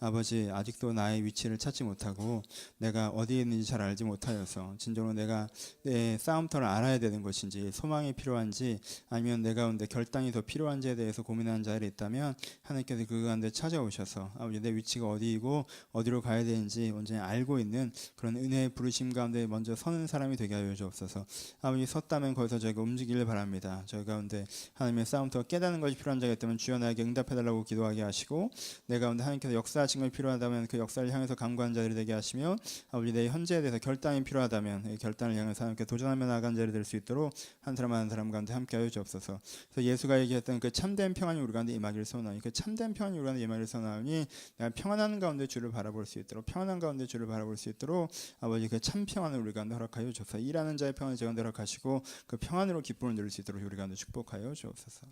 아버지, 아직도 나의 위치를 찾지 못하고 내가 어디에 있는지 잘 알지 못하여서 진정으로 내가 내 싸움터를 알아야 되는 것인지, 소망이 필요한지 아니면 내 가운데 결단이 더 필요한지에 대해서 고민하는 자들이 있다면 하나님께서 그 가운데 찾아오셔서 아버지 내 위치가 어디이고 어디로 가야 되는지 온전히 알고 있는 그런 은혜의 부르심 가운데 먼저 서는 사람이 되게 하여 주옵소서. 아버지, 섰다면 거기서 저희가 움직이길 바랍니다. 저희 가운데 하나님의 싸움터가 깨닫는 것이 필요한 자가 있다면 주여 나에게 응답해달라고 기도하게 하시고, 내 가운데 하나님께서 역사하신 것이 필요하다면 그 역사를 향해서 간구한 자들이 되게 하시며, 아버지 내 현재에 대해서 결단이 필요하다면 결단을 향해서 하나님께 도전하며 나아간 자들이 될 수 있도록 한 사람 한 사람 가운데 함께 하여 주옵소서. 그래서 예수가 얘기했던 그 참된 평안이 우리 가운데 임하기를 소원하니, 그 참된 평안이 우리 가운데 임하기를 소원하니 내가 평안한 가운데 주를 바라볼 수 있도록, 평안한 가운데 주를 바라볼 수 있도록 아버지 그 참 평안을 우리 가운데 허락하여 주옵소서. 일하는 자의 평안을 제 가운데 허락하시고 그 평안으로 기쁨을 누릴 수 있도록 우리 가운데 축복하여 주옵소서.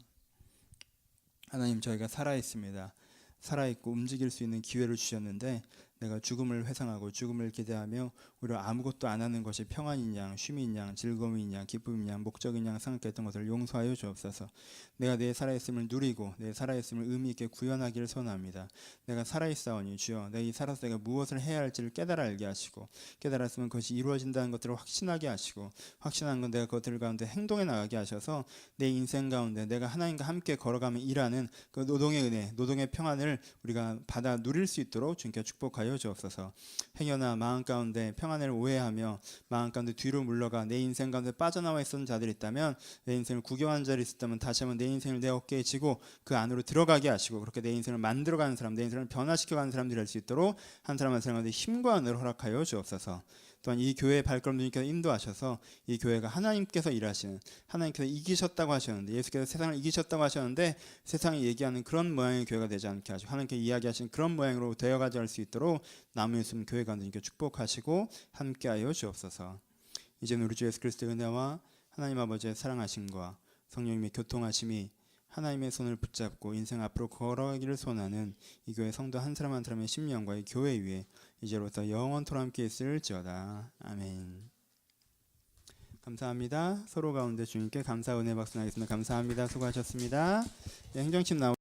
하나님, 저희가 살아 있습니다. 살아있고 움직일 수 있는 기회를 주셨는데 내가 죽음을 회상하고 죽음을 기대하며 오히려 아무것도 안 하는 것이 평안인 양, 쉼인 양, 즐거움인 양, 기쁨인 양, 목적인 양 생각했던 것을 용서하여 주옵소서. 내가 내 살아있음을 누리고 내 살아있음을 의미 있게 구현하기를 소원합니다. 내가 살아있사오니 주여, 내가 이 살아서 내가 무엇을 해야 할지를 깨달아 알게 하시고, 깨달았으면 그것이 이루어진다는 것들을 확신하게 하시고, 확신한 건 내가 그것들 가운데 행동해 나가게 하셔서 내 인생 가운데 내가 하나님과 함께 걸어가며 일하는 그 노동의 은혜, 노동의 평안을 우리가 받아 누릴 수 있도록 주님께 축복하여 주옵소서. 행여나 마음 가운데 평안을 오해하며 마음 가운데 뒤로 물러가 내 인생 가운데 빠져나와 있었던 자들이 있다면, 내 인생을 구경한 자들이 있었다면 다시 한번 내 인생을 내 어깨에 지고 그 안으로 들어가게 하시고, 그렇게 내 인생을 만들어가는 사람, 내 인생을 변화시켜가는 사람들이 될 수 있도록 한 사람 한 사람한테 힘과 은혜를 허락하여 주옵소서. 또한 이 교회의 발걸음 주님께서 인도하셔서 이 교회가 하나님께서 일하시는, 하나님께서 이기셨다고 하셨는데, 예수께서 세상을 이기셨다고 하셨는데 세상이 얘기하는 그런 모양의 교회가 되지 않게 하시고, 하나님께 이야기하신 그런 모양으로 되어가게 할 수 있도록 남은 예수님 교회 가운데 축복하시고 함께하여 주옵소서. 이제는 우리 주 예수 그리스도의 은혜와 하나님 아버지의 사랑하심과 성령님의 교통하심이 하나님의 손을 붙잡고 인생 앞으로 걸어가기를 소원하는 이 교회 성도 한 사람 한 사람의 심령과 이 교회 위에 이제로부터 영원토록 함께 있을지어다. 아멘. 감사합니다. 서로 가운데 주님께 감사 은혜 박수 나겠습니다. 감사합니다. 수고하셨습니다. 네, 행정팀 나오